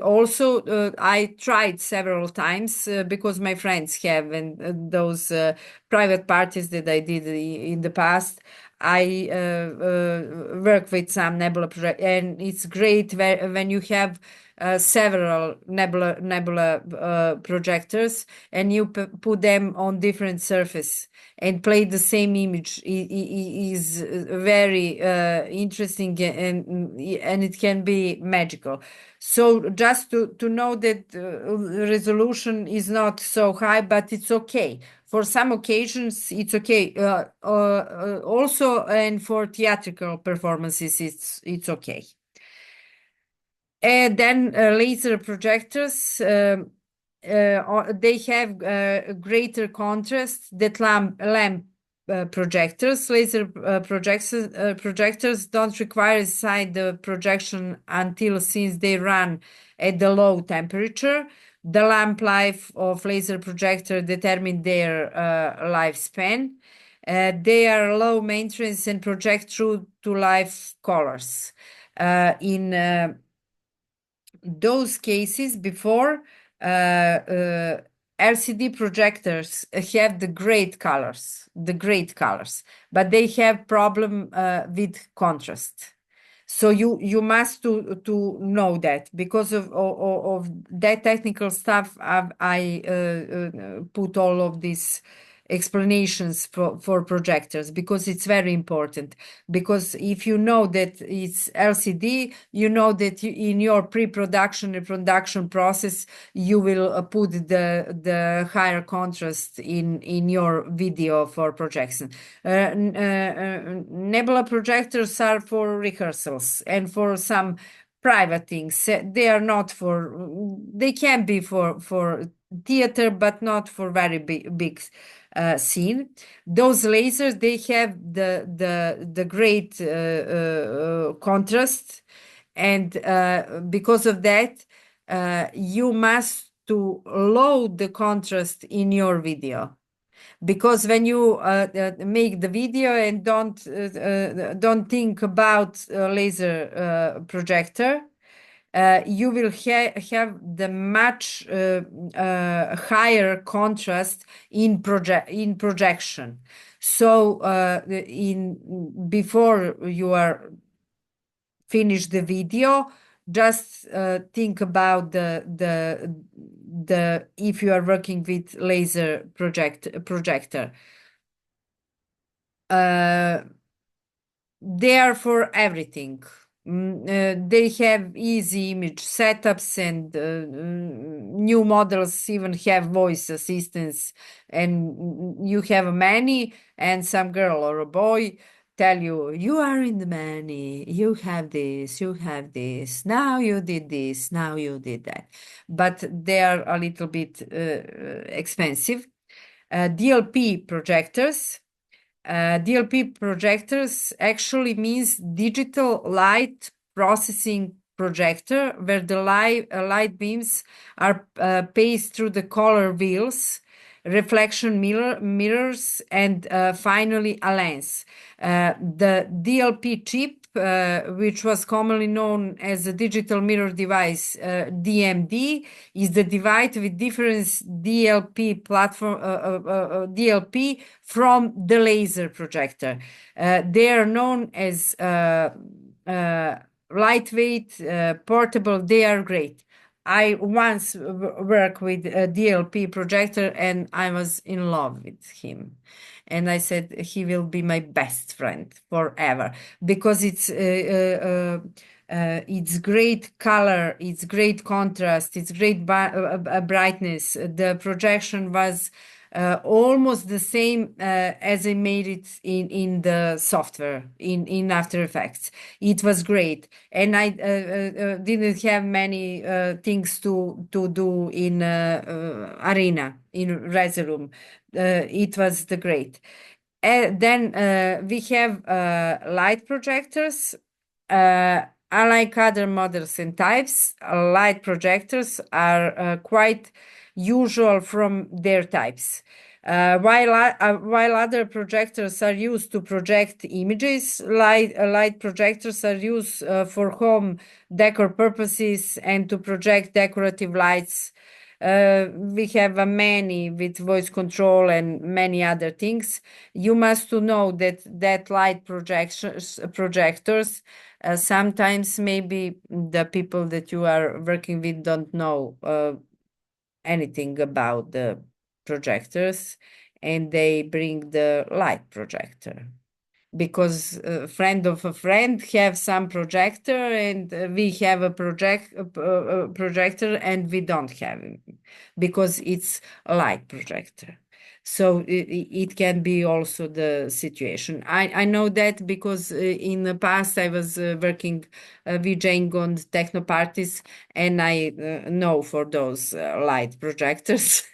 also, I tried several times because my friends have, and those private parties that I did in the past. I work with some Nebula project, and it's great when you have several nebula projectors and you put them on different surface and play the same image is very interesting, and it can be magical. So just to know that resolution is not so high, but it's okay. For some occasions, it's okay. Also, and for theatrical performances, it's okay. And then laser projectors, they have greater contrast that lamp projectors. Laser projectors don't require side projection until since they run at the low temperature. The lamp life of laser projector determine their lifespan. They are low maintenance and project true to life colors. In those cases before, LCD projectors have the great colors, but they have problem with contrast. So you must to know that because of that technical stuff. I put all of these explanations for projectors because it's very important. Because if you know that it's LCD, you know that in your pre-production and production process, you will put the higher contrast in your video for projection. Nebula projectors are for rehearsals and for some private things. They are not for. They can be for theater, but not for very big scene. Those lasers, they have the great contrast, and because of that, you must to load the contrast in your video. Because when you make the video and don't think about laser projector, you will have the much higher contrast in projection. So in before you are finish the video, just think about the if you are working with laser projector. They are for everything. They have easy image setups, and new models even have voice assistants. And you have many, and some girl or a boy tell you, you are in the many, you have this, now you did this, now you did that. But they are a little bit expensive. DLP projectors. DLP projectors actually means digital light processing projector, where the light beams are passed through the color wheels, reflection mirrors, and finally a lens. The DLP chip, which was commonly known as a digital mirror device, DMD, is the device with different DLP platform, DLP from the laser projector. They are known as lightweight, portable. They are great. I once worked with a DLP projector and I was in love with him. And I said he will be my best friend forever because it's great color, it's great contrast, it's great brightness. The projection was almost the same as I made it in the software in After Effects. It was great, and I didn't have many things to do in Arena in Resolume. It was the great. Then we have light projectors. Unlike other models and types, light projectors are quite usual from their types. While other projectors are used to project images, light projectors are used for home decor purposes and to project decorative lights. We have many with voice control and many other things. You must to know that light projectors sometimes maybe the people that you are working with don't know anything about the projectors, and they bring the light projector because a friend of a friend have some projector, and we have a projector and we don't have it because it's a light projector. So it can be also the situation. I know that because in the past I was working VJing on techno parties, and I know for those light projectors.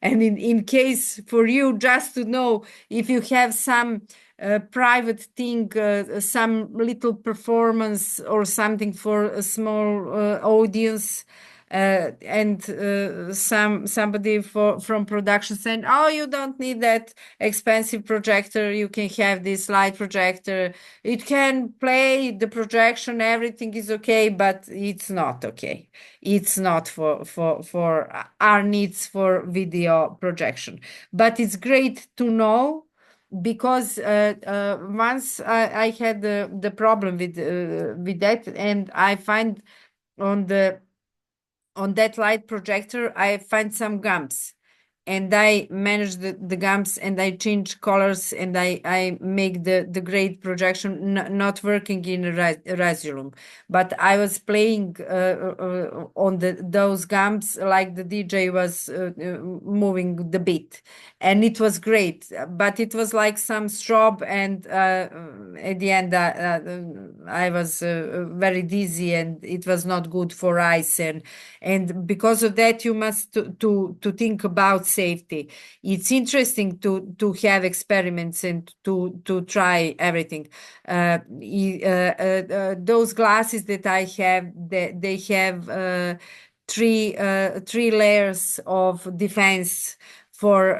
And in case for you, just to know, if you have some private thing, some little performance or something for a small audience, and somebody from production saying, "Oh, you don't need that expensive projector. You can have this light projector. It can play the projection. Everything is okay, but it's not okay. It's not for our needs for video projection." But it's great to know because once I had the problem with that, and I find on the on that light projector, I find some gumps, and I manage the gumps, and I change colors, and I make the great projection not working in Resolume. But I was playing on those gumps like the DJ was moving the beat, and it was great. But it was like some strobe, and at the end I was very dizzy, and it was not good for eyes, and because of that you must to think about safety. It's interesting to have experiments and to try everything. Those glasses that I have, they have three layers of defense for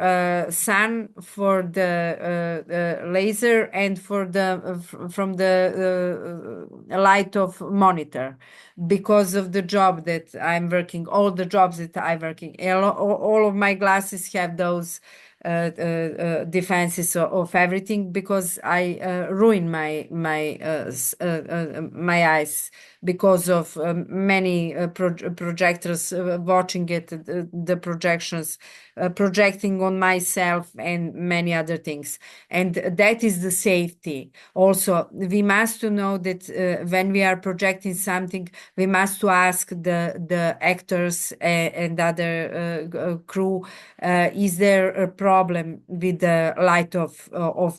sun, for the laser, and for the from the light of monitor, because of the job that I'm working, all the jobs that I'm working. All of my glasses have those defenses of everything, because I ruin my eyes because of many projectors watching it, the projections, projecting on myself and many other things. And that is the safety. Also, we must to know that when we are projecting something, we must to ask the actors and other crew, is there a problem with the light of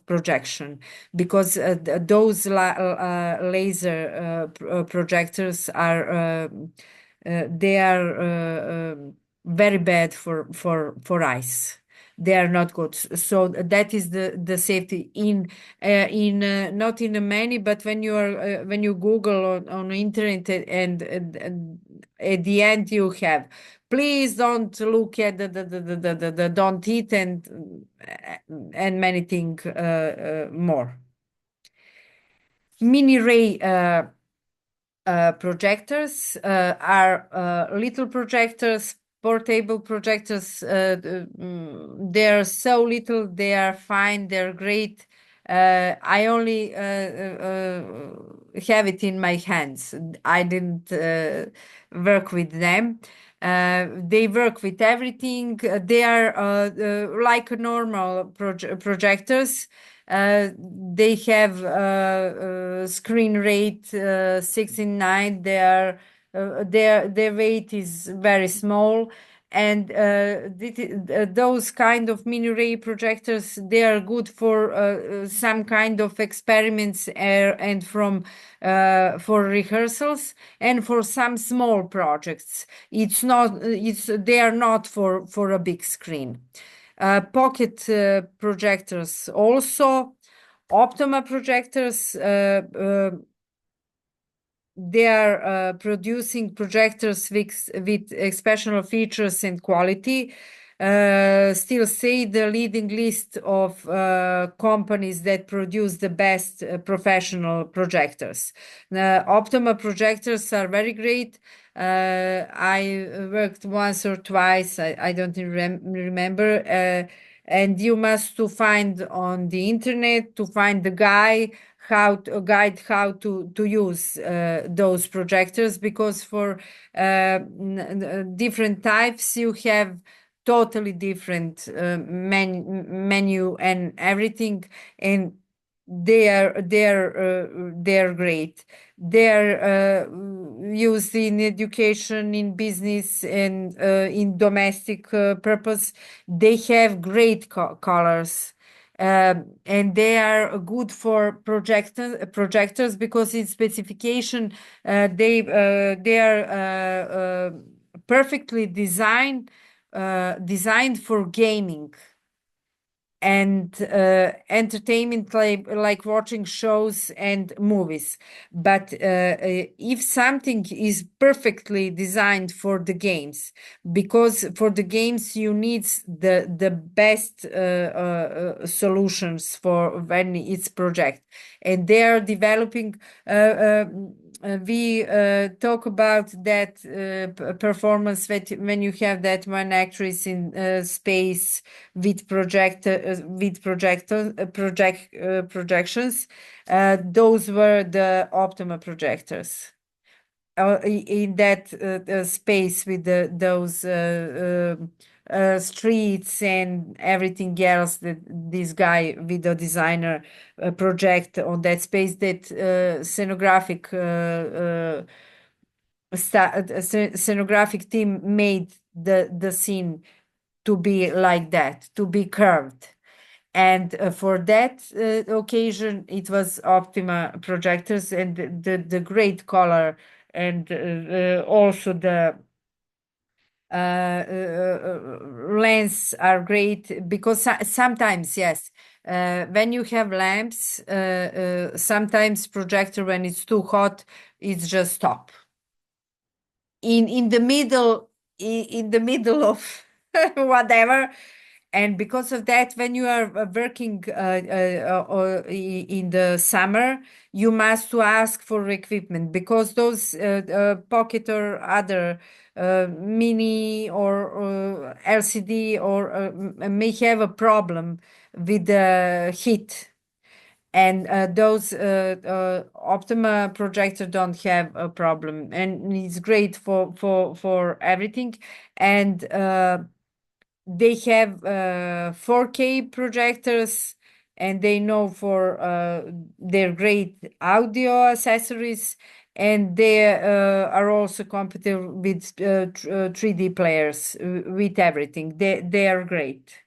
projection? Because those laser projectors are they are very bad for eyes. They are not good. So that is the safety in not in many, but when you are when you Google on internet, and at the end you have, please don't look at the don't eat, and many things more. Mini ray projectors are little projectors, portable projectors. They're so little, they are fine, they're great. I only have it in my hands. I didn't work with them. They work with everything. They are like normal projectors. They have screen rate 69. Their weight is very small, And those kind of mini ray projectors, they are good for some kind of experiments and from for rehearsals and for some small projects. It's not it's they are not for a big screen. Pocket projectors also. Optima projectors, they are producing projectors with exceptional features and quality. Still say the leading list of companies that produce the best professional projectors. Optima projectors are very great. I worked once or twice. I don't remember. And you must to find on the internet to find the guide how to use those projectors, because for different types you have totally different menu and everything, and they're great. They're used in education, in business, and in domestic purpose. They have great colors. And they are good for projectors because in specification they are perfectly designed for gaming and entertainment, like watching shows and movies. But if something is perfectly designed for the games, because for the games you need the best solutions for when it's project, and they are developing. We talk about that performance that when you have that one actress in space with projections. Those were the Optima projectors. In that space with those streets and everything else that this guy, video designer, project on that space, that scenographic team made the scene to be like that, to be curved. And for that occasion, it was Optima projectors, and the great color, and also the lens are great, because sometimes, yes, when you have lamps, sometimes projector, when it's too hot, it's just stop in the middle, in the middle of whatever. And because of that, when you are working in the summer, you must to ask for equipment, because those pocket or other mini or LCD or may have a problem with the heat. And those Optima projector don't have a problem, and it's great for everything. And they have 4K projectors, and they know for their great audio accessories, and they are also compatible with 3D players, with everything. They are great.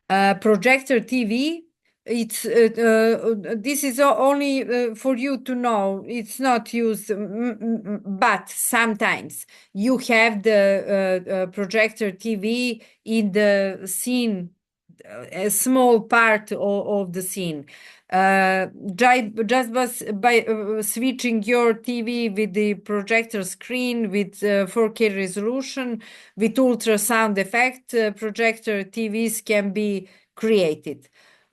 Projector TV. It's this is only for you to know. It's not used, but sometimes you have the projector TV in the scene, a small part of the scene. Just by switching your TV with the projector screen with 4K resolution with ultrasound effect, projector TVs can be created.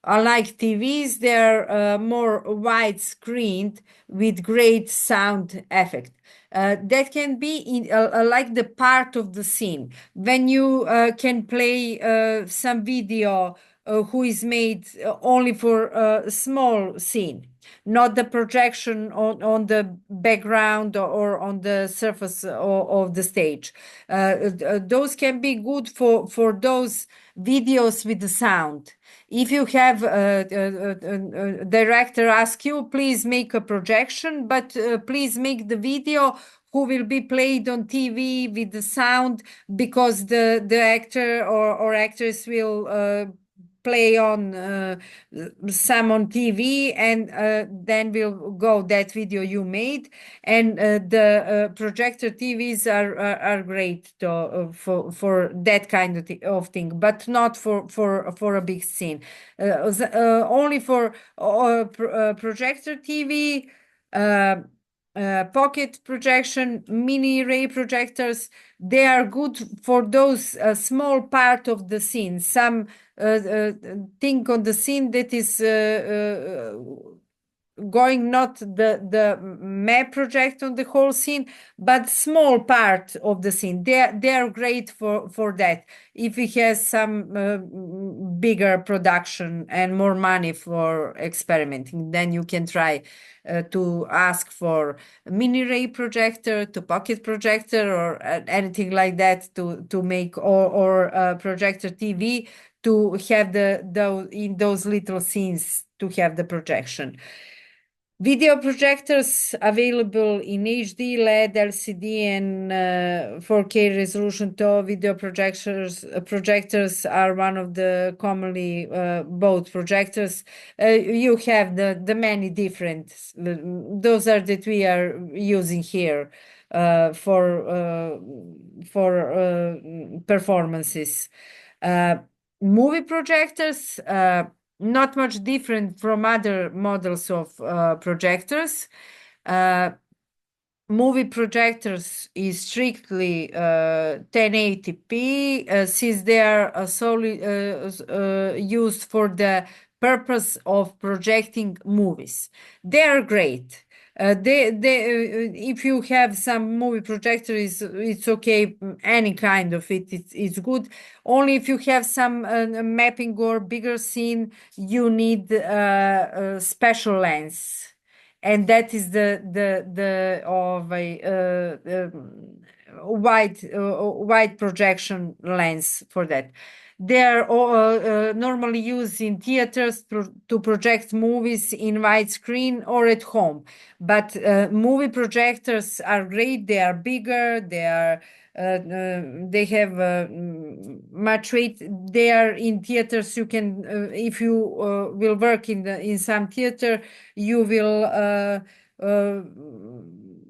Unlike TVs, they're more wide-screened with great sound effect. That can be in, like the part of the scene. When you can play some video who is made only for a small scene, not the projection on the background or on the surface of the stage. Those can be good for those videos with the sound. If you have a director ask you, please make a projection, but please make the video who will be played on TV with the sound, because the actor or actress will play on some on TV, and then will go that video you made. And the projector TVs are great for that kind of thing, but not for a big scene. Only for projector TV, pocket projection, mini ray projectors. They are good for those small part of the scene. Some thing on the scene that is going not the map project on the whole scene, but small part of the scene. They are great for that. If it has some bigger production and more money for experimenting, then you can try to ask for mini ray projector, to pocket projector, or anything like that to make, or projector TV to have the in those little scenes to have the projection. Video projectors available in HD, LED, LCD, and 4K resolution too. Video projectors are one of the commonly bought projectors. You have the many different. Those are that we are using here for performances. Movie projectors. Not much different from other models of projectors. Movie projectors is strictly 1080p, since they are solely used for the purpose of projecting movies. They are great. If you have some movie projector, it's okay. Any kind of it's good. Only if you have some mapping or bigger scene, you need a special lens, and that is the of a wide projection lens for that. They are normally used in theaters to project movies in widescreen or at home. But movie projectors are great. They are bigger. They have much weight. They are in theaters. You can, if you will work in some theater, you will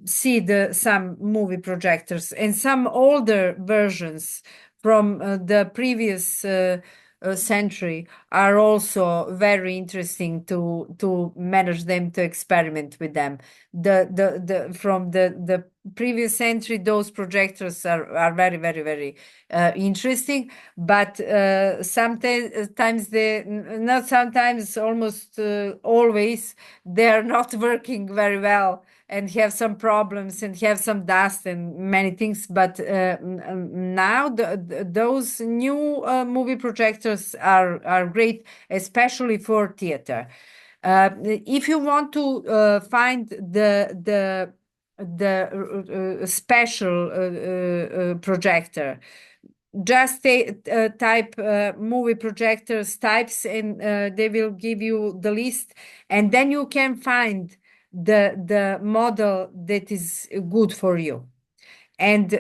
see some movie projectors, and some older versions from the previous century are also very interesting to manage them, to experiment with them. From the previous century, those projectors are very, very, very interesting, but sometimes not sometimes, almost always, they are not working very well and have some problems and have some dust and many things. But now those new movie projectors are great, especially for theater. If you want to find the special projector, just type movie projectors types, and they will give you the list, and then you can find the model that is good for you. And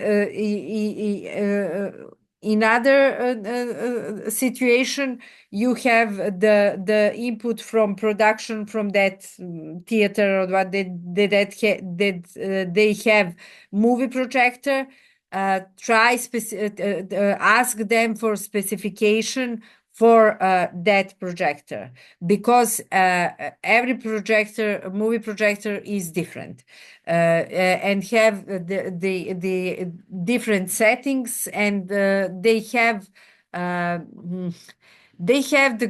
in other situation, you have the input from production from that theater, or what they have movie projector. Ask them for specification for that projector, because every movie projector is different, and have the different settings, and they have the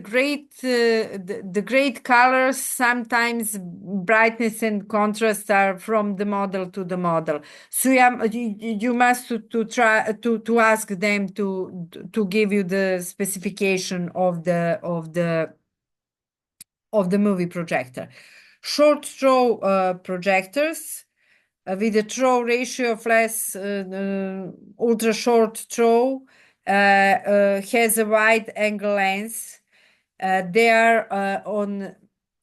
great colors. Sometimes brightness and contrast are from the model to the model. So you must to try to ask them to give you the specification of the movie projector. Short throw projectors with a throw ratio of less, ultra short throw, has a wide angle lens. They are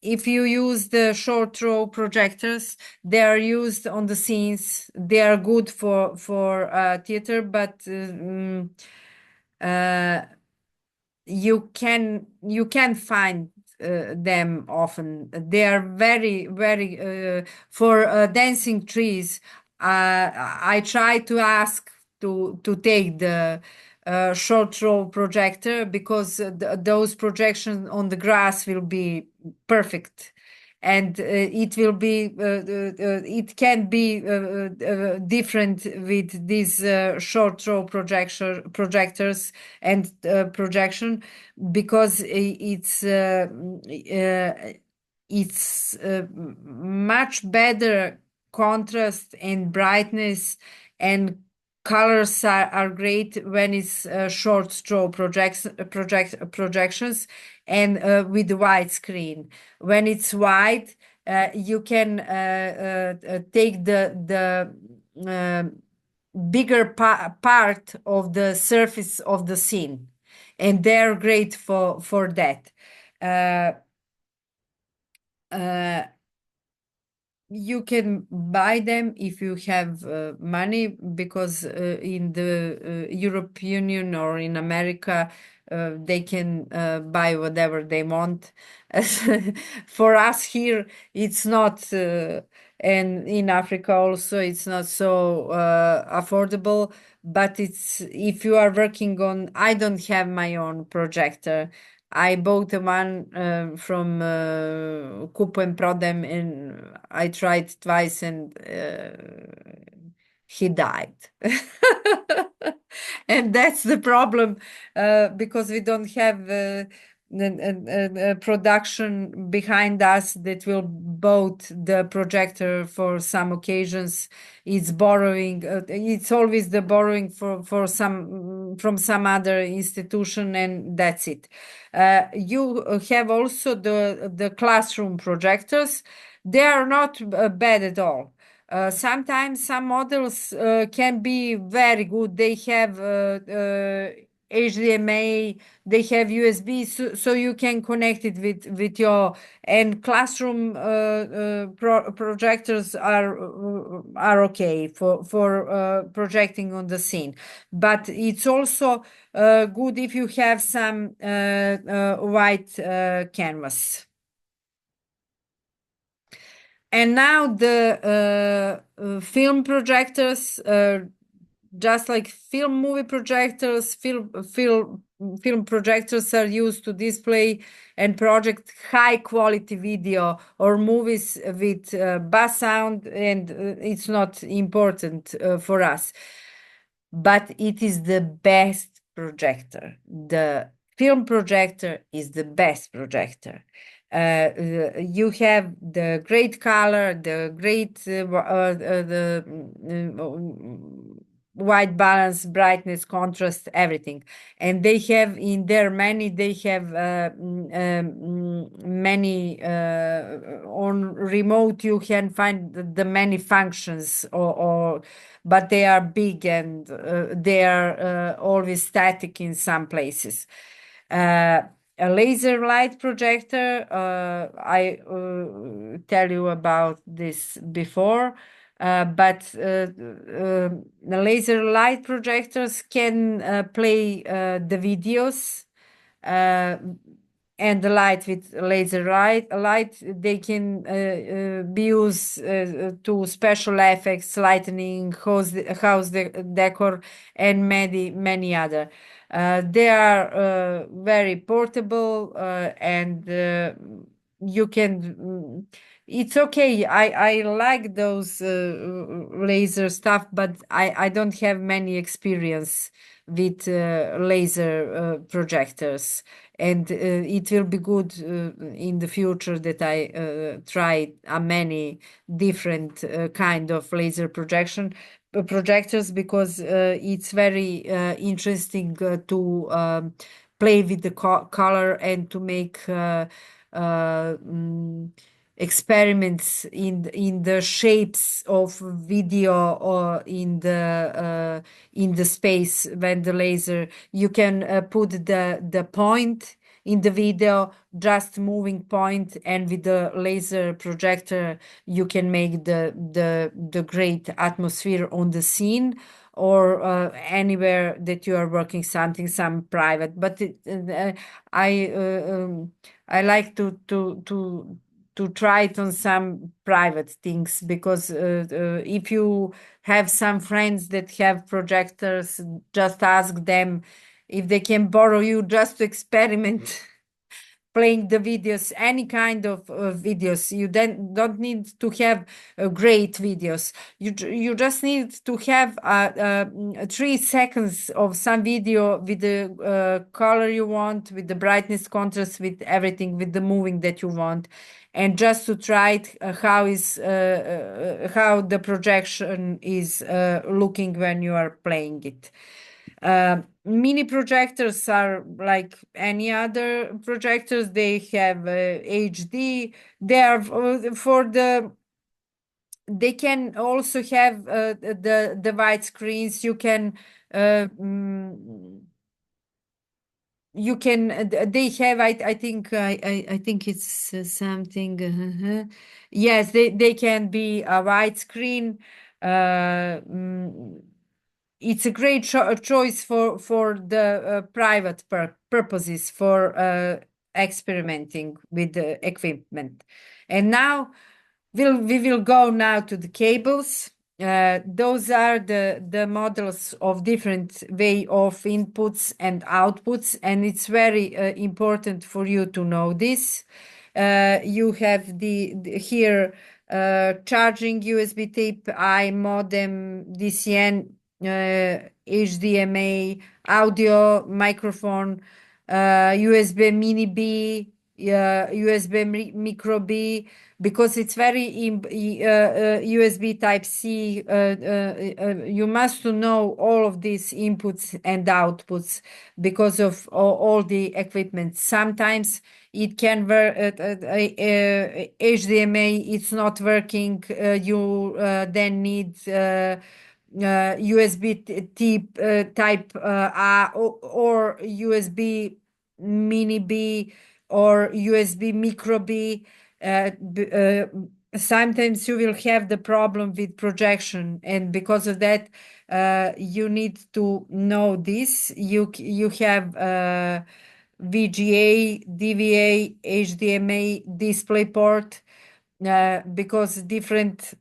if you use the short throw projectors, they are used on the scenes. They are good for theater, but you can find them often. They are very for dancing trees. I try to ask to take the short throw projector because those projections on the grass will be perfect, and it will be it can be different with these short throw projectors and projection, because it's much better contrast and brightness, and colors are great when it's short throw projections, and with the wide screen. When it's wide, you can take the bigger part of the surface of the scene, and they're great for that. You can buy them if you have money, because in the European Union or in America, they can buy whatever they want. For us here, it's not, and in Africa also, it's not so affordable. But it's, if you are working on, I don't have my own projector. I bought one from Kupo and Prodem, and I tried twice, and he died. And that's the problem, because we don't have a production behind us that will bought the projector for some occasions. It's borrowing. It's always the borrowing for some from some other institution, and that's it. You have also the classroom projectors. They are not bad at all. Sometimes some models can be very good. They have HDMI, they have USB, so you can connect it with your, and classroom projectors are okay for projecting on the scene. But it's also good if you have some white canvas. And now the film projectors, just like movie projectors, film projectors are used to display and project high quality video or movies with bass sound, and it's not important for us. But it is the best projector. The film projector is the best projector. You have the great color, the great white balance, brightness, contrast, everything. And they have in there many. They have many on remote. You can find the many functions, or but they are big, and they are always static in some places. A laser light projector, I tell you about this before, but the laser light projectors can play the videos, and the light with laser light, they can be used to special effects, lighting, house decor, and many other. They are very portable, and you can. It's okay. I like those laser stuff, but I don't have many experience with laser projectors, and it will be good in the future that I try many different kind of laser projectors, because it's very interesting to play with the color, and to make experiments in the shapes of video, or in the space. When the laser, you can put the point in the video, just moving point, and with the laser projector, you can make the great atmosphere on the scene, or anywhere that you are working something, some private. But I I like to try it on some private things, because if you have some friends that have projectors, just ask them if they can borrow you just to experiment playing the videos, any kind of videos. You then don't need to have great videos. You just need to have 3 seconds of some video with the color you want, with the brightness, contrast, with everything, with the moving that you want, and just to try it, how the projection is looking when you are playing it. Mini projectors are like any other projectors. They have HD. They are for the. They can also have the wide screens. Uh, mm, you can. They have. I think. I think it's something. Yes, they can be a wide screen. It's a great choice for the private purposes, for experimenting with the equipment. And now we will go now to the cables. Those are the models of different way of inputs and outputs, and it's very important for you to know this. You have here charging USB Type I modem, DCN, HDMI, audio, microphone, USB Mini B, USB Micro B, because it's very USB Type C. You must know all of these inputs and outputs because of all the equipment. Sometimes it can work. HDMI, it's not working. You then need USB type A, or USB Mini B, or USB Micro B. Sometimes you will have the problem with projection, and because of that, you need to know this. You have VGA, DVA, HDMI, DisplayPort, because different.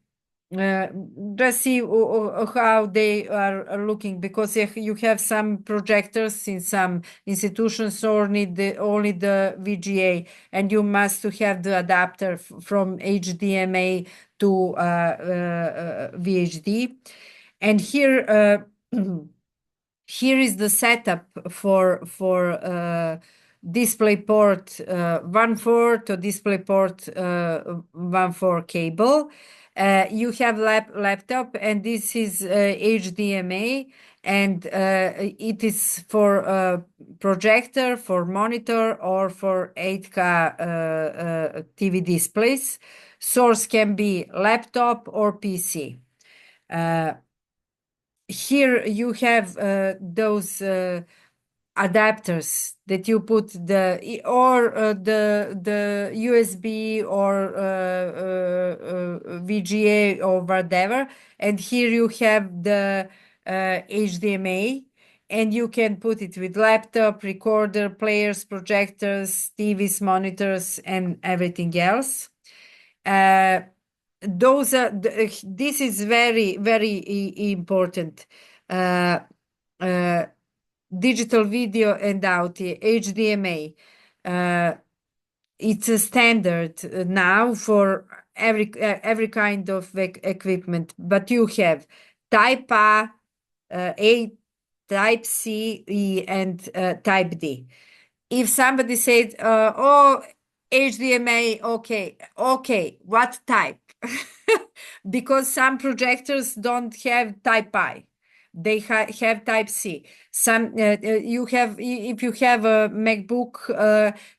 Just see how they are looking, because you have some projectors in some institutions or need only the VGA, and you must to have the adapter from HDMI to VHD. And here here is the setup for DisplayPort 1.4 to DisplayPort 1.4 cable. You have laptop, and this is HDMI, and it is for projector, for monitor, or for 8K TV displays. Source can be laptop or PC. Here you have those adapters that you put the USB or VGA or whatever, and here you have the HDMI, and you can put it with laptop, recorder, players, projectors, TVs, monitors, and everything else. Those are this is very important. Digital video and audio, HDMI. It's a standard now for every kind of equipment, but you have Type A, Type C, E, and Type D. If somebody said, "Oh, HDMI, okay, what type?" Because some projectors don't have Type I, they have Type C. Some you have, if you have a MacBook,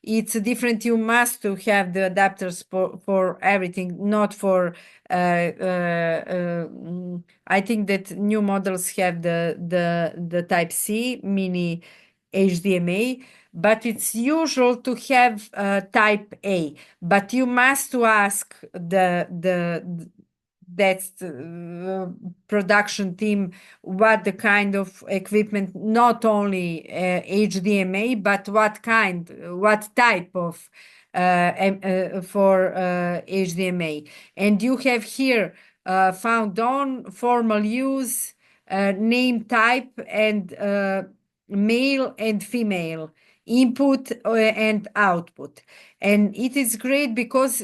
it's different. You must to have the adapters for everything, not for. I think that new models have the Type C, Mini HDMI, but it's usual to have type A. But you must to ask that's the production team what the kind of equipment, not only HDMA, but what type of for HDMA. And you have here found on formal use, name type, and male and female, input and output. And it is great because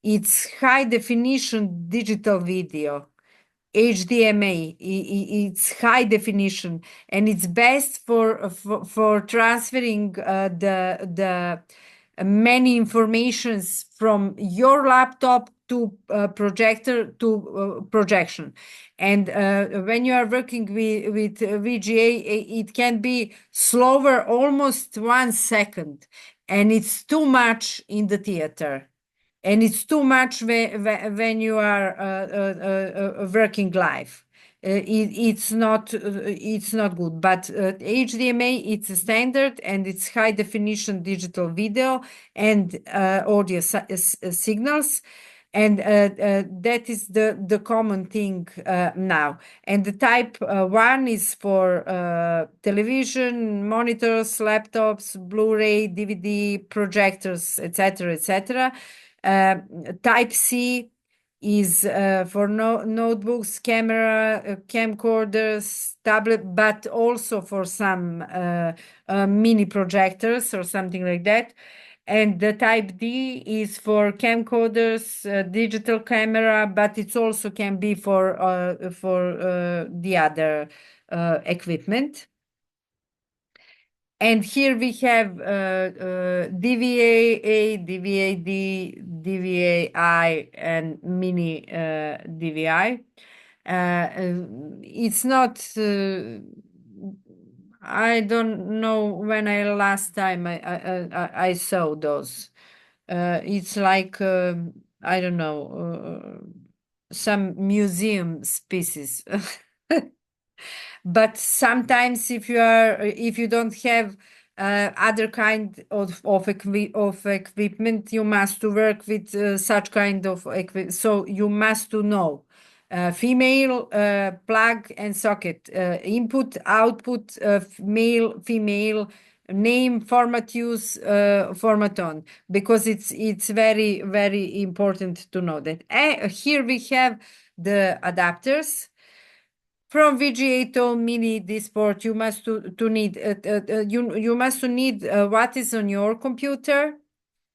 it's high definition digital video. HDMA, it's high definition, and it's best for transferring the many informations from your laptop to projector to projection. And when you are working with VGA, it can be slower, almost 1 second, and it's too much in the theater. And it's too much when you are working live. It's not good. But HDMA, it's a standard, and it's high definition digital video and audio signals. And that is the common thing now. And the type 1 is for television, monitors, laptops, Blu-ray, DVD, projectors, etc., etc. Type C is for notebooks, camera, camcorders, tablet, but also for some mini projectors or something like that. And the type D is for camcorders, digital camera, but it also can be for the other equipment. And here we have DVA-A, DVA-D, DVA-I, and mini DVI. It's not, I don't know when last time I saw those. It's like, I don't know, some museum pieces. But sometimes if you don't have other kind of equipment, you must to work with such kind of equipment. So you must to know female, plug and socket, input, output, male, female, name, format use, format on, because it's very, very important to know that. Here we have the adapters. From VGA to mini Disport, you must to need you must need what is on your computer,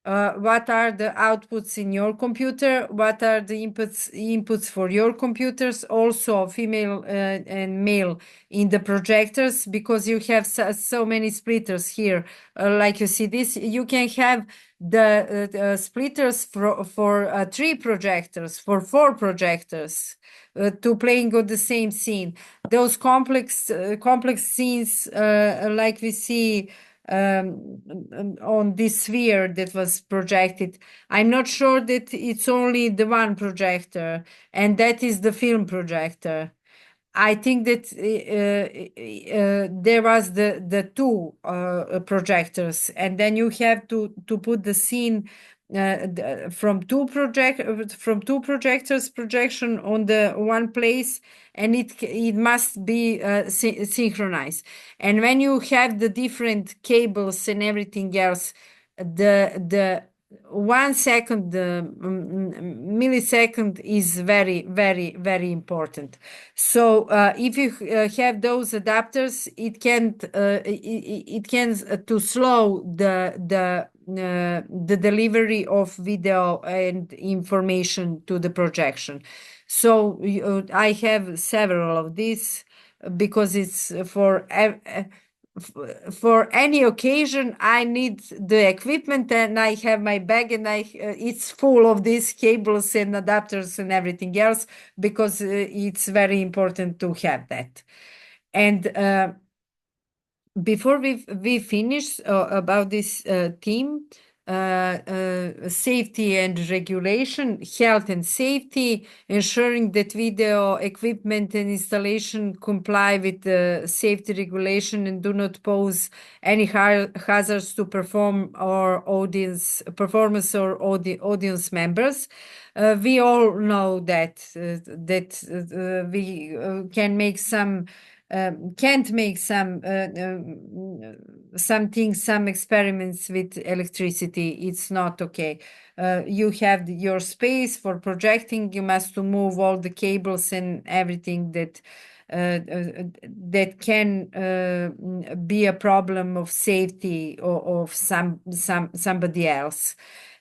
what are the outputs in your computer, what are the inputs for your computers, also female and male in the projectors, because you have so many splitters here. Like you see this, you can have the splitters for 3 projectors, for 4 projectors, to playing on the same scene. Those complex scenes, like we see on this sphere that was projected. I'm not sure that it's only the one projector, and that is the film projector. I think that there was the 2 projectors, and then you have to put the scene from two projectors projection on the one place, and it must be synchronized. And when you have the different cables and everything else, the 1 second, millisecond is very, very, very important. So if you have those adapters, it can to slow the delivery of video and information to the projection. So I have several of these because it's for any occasion. I need the equipment, and I have my bag, and it's full of these cables and adapters and everything else, because it's very important to have that. And before we finish about this theme, safety and regulation, health and safety, ensuring that video equipment and installation comply with the safety regulation and do not pose any hazards to performance or audience members. We all know that we can make some can't make some things, some experiments with electricity. It's not okay. You have your space for projecting. You must to move all the cables and everything that can be a problem of safety or of somebody else.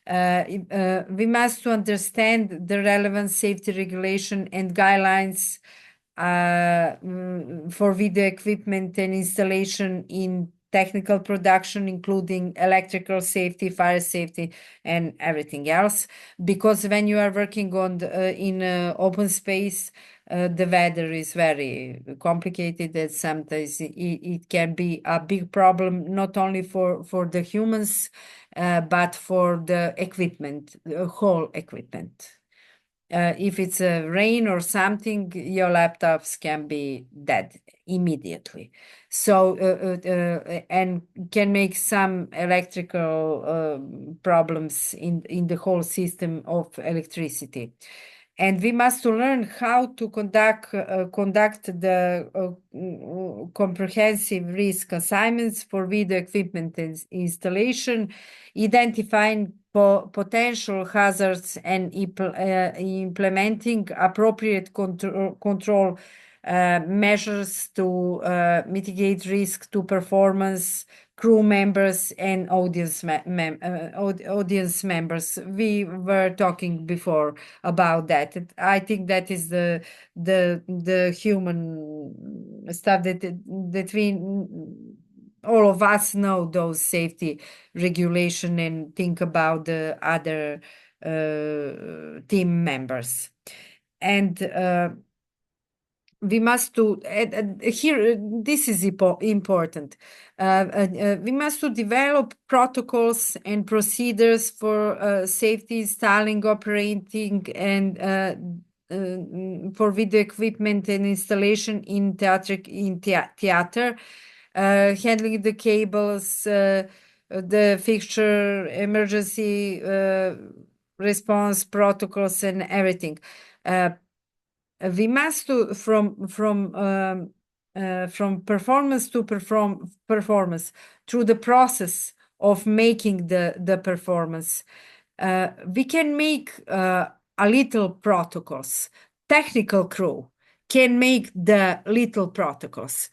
We must to understand the relevant safety regulation and guidelines for video equipment and installation in technical production, including electrical safety, fire safety, and everything else. Because when you are working on in open space, the weather is very complicated, and sometimes it can be a big problem, not only for the humans, but for the equipment, the whole equipment. If it's a rain or something, your laptops can be dead immediately. So, and can make some electrical problems in the whole system of electricity. And we must learn how to conduct the comprehensive risk assignments for video equipment installation, identifying potential hazards and implementing appropriate control measures to mitigate risk to performance, crew members, and audience members. We were talking before about that. I think that is the human stuff that we all of us know those safety regulation and think about the other team members. And we must to here this is important. We must to develop protocols and procedures for safety installing, operating, and for video equipment and installation in theater, handling the cables, the fixture, emergency response protocols, and everything. We must to from performance to performance through the process of making the performance. We can make a little protocols. Technical crew can make the little protocols.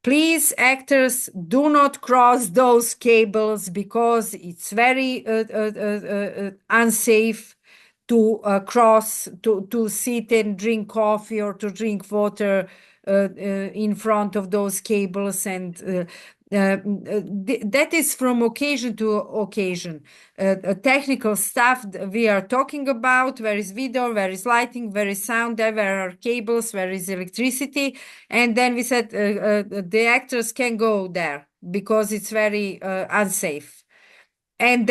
Please, actors, do not cross those cables because it's very unsafe to cross, to sit and drink coffee or to drink water in front of those cables. And that is from occasion to occasion. Technical stuff we are talking about, where is video, where is lighting, where is sound, where are cables, where is electricity. And then we said the actors can go there because it's very unsafe. And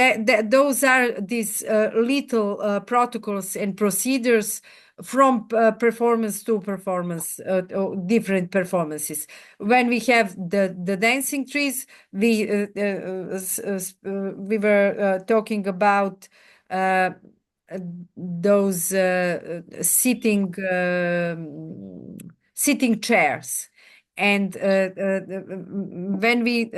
those are these little protocols and procedures from performance to performance, different performances. When we have the dancing trees, we were talking about those sitting chairs. And when we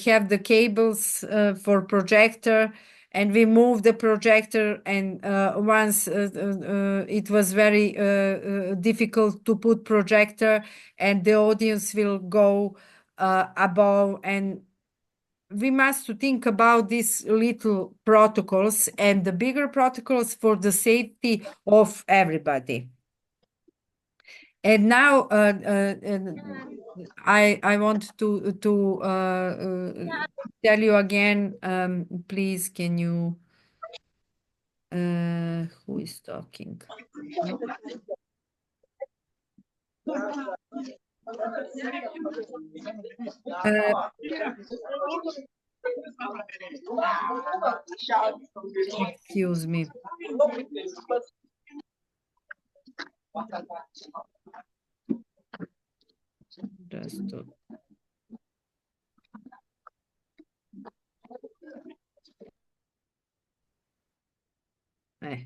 have the cables for projector, and we move the projector, and once it was very difficult to put projector, and the audience will go above, and we must to think about these little protocols and the bigger protocols for the safety of everybody. And now I want to tell you again. Please, can you? Who is talking? Excuse me. Just to, eh,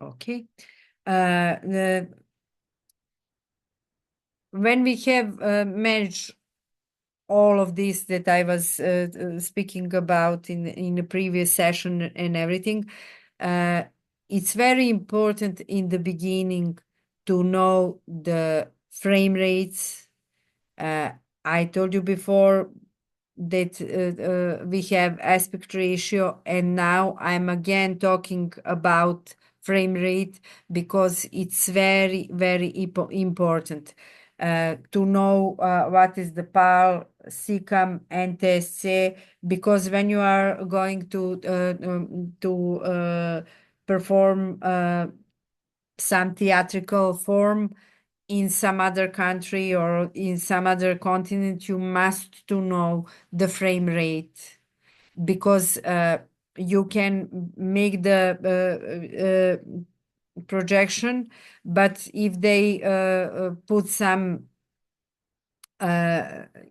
okay. When we have managed all of this that I was speaking about in the previous session and everything, uh, it's very important in the beginning to know the frame rates. I told you before that we have aspect ratio, and now I'm again talking about frame rate because it's very, very important to know what is the PAL, SICAM, and TSC, because when you are going to perform some theatrical form in some other country or in some other continent, you must to know the frame rate because you can make the projection, but if they put some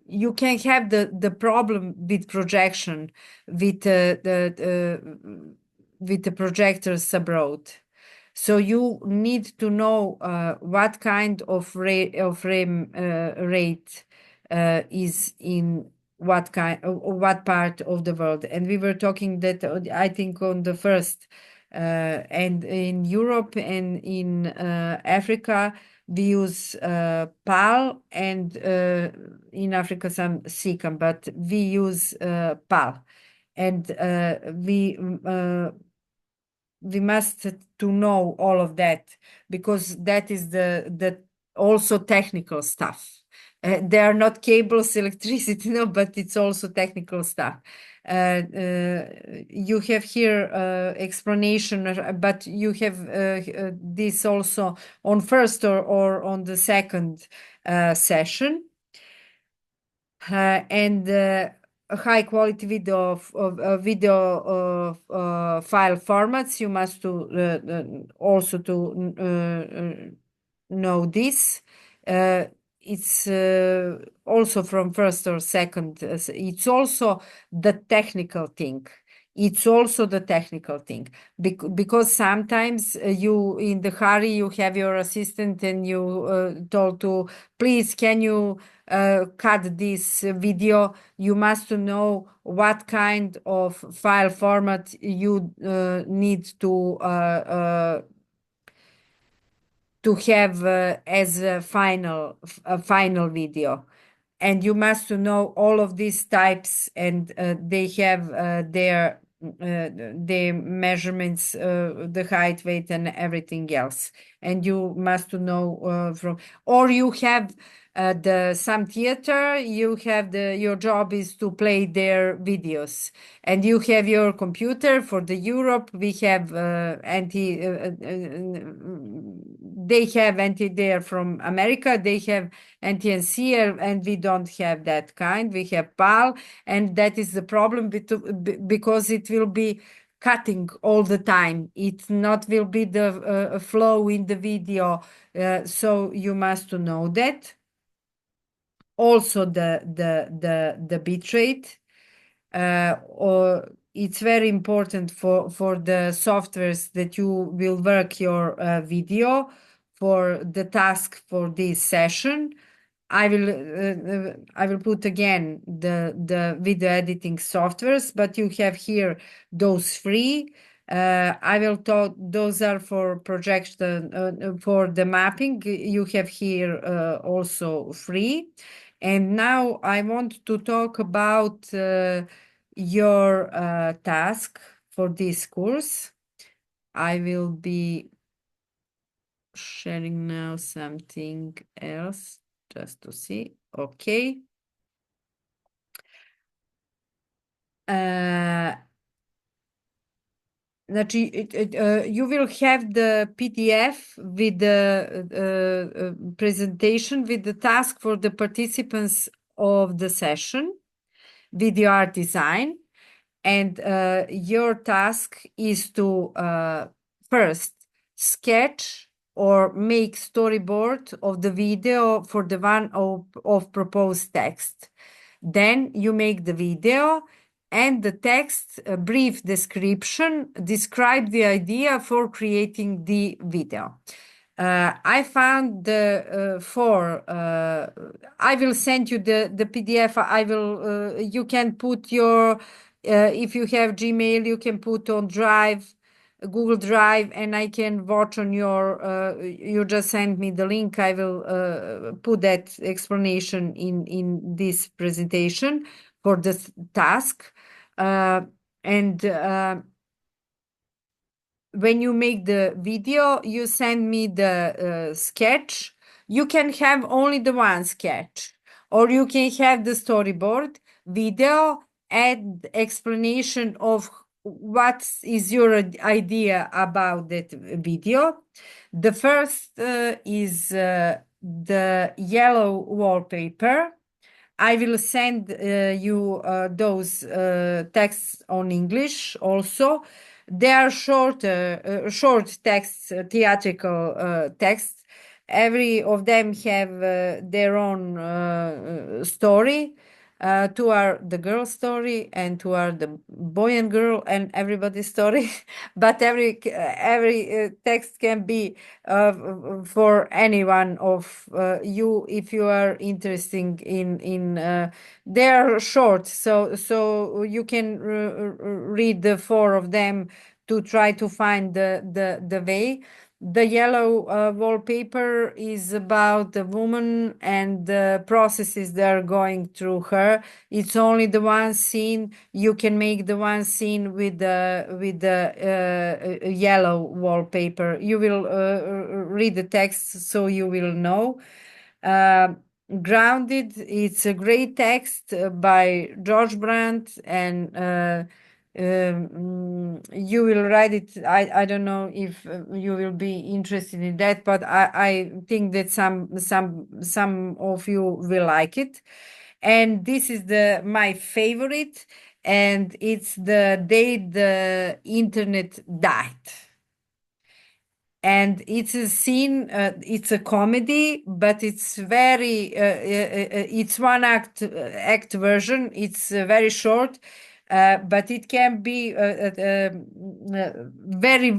you can have the problem with projection with the projectors abroad. So you need to know what kind of frame rate is in what part of the world. And we were talking that I think on the first and in Europe and in Africa we use PAL and in Africa some SICAM, but we use PAL, and we must to know all of that because that is the also technical stuff. They are not cables, electricity, no, but it's also technical stuff. You have here explanation, but you have this also on first or on the second session. And a high quality video of video file formats. You must to also to know this. It's also from first or second. It's also the technical thing. It's also the technical thing because sometimes you in the hurry you have your assistant and you told to please can you cut this video. You must know what kind of file format you need to have as a final video, and you must know all of these types, and they have their measurements, the height, weight, and everything else. And you must know from, or you have the some theater. You have your job is to play their videos, and you have your computer. For the Europe, we have they have anti there from America. They have NTNC, and we don't have that kind. We have PAL, and that is the problem because it will be cutting all the time. It not will be the flow in the video. So you must to know that. Also the bit rate. Or it's very important for the softwares that you will work your video for the task for this session. I will put again the video editing softwares, but you have here those free. I will talk, those are for projection, for the mapping. You have here also free. And now I want to talk about your task for this course. I will be sharing now something else just to see. Okay. Uh, Znači, you will have the PDF with the presentation with the task for the participants of the session, video art design. And your task is to first sketch or make storyboard of the video for the one of proposed text. Then you make the video and the text, a brief description, describe the idea for creating the video. I found the I will send you the PDF. You can put your, if you have Gmail, you can put on Drive, Google Drive, and I can watch on your, you just send me the link. I will put that explanation in this presentation for the task. And when you make the video, you send me the sketch. You can have only the one sketch, or you can have the storyboard, video, and explanation of what is your idea about that video. The first is the yellow wallpaper. I will send you those texts on English also. They are short texts, theatrical texts. Every of them have their own story. Two are the girl story, and two are the boy and girl, and everybody's story. But every text can be for anyone of you if you are interested in. They are short, so you can read the four of them to try to find the way. The yellow wallpaper is about the woman and the processes that are going through her. It's only the one scene. You can make the one scene with the yellow wallpaper. You will read the text, so you will know. Uh, Grounded, it's a great text by George Brandt, and you will write it. I don't know if you will be interested in that, but I think that some of you will like it. And this is my favorite, and it's the day the internet died. And it's a scene, it's a comedy, but it's very it's one act version. It's very short, but it can be very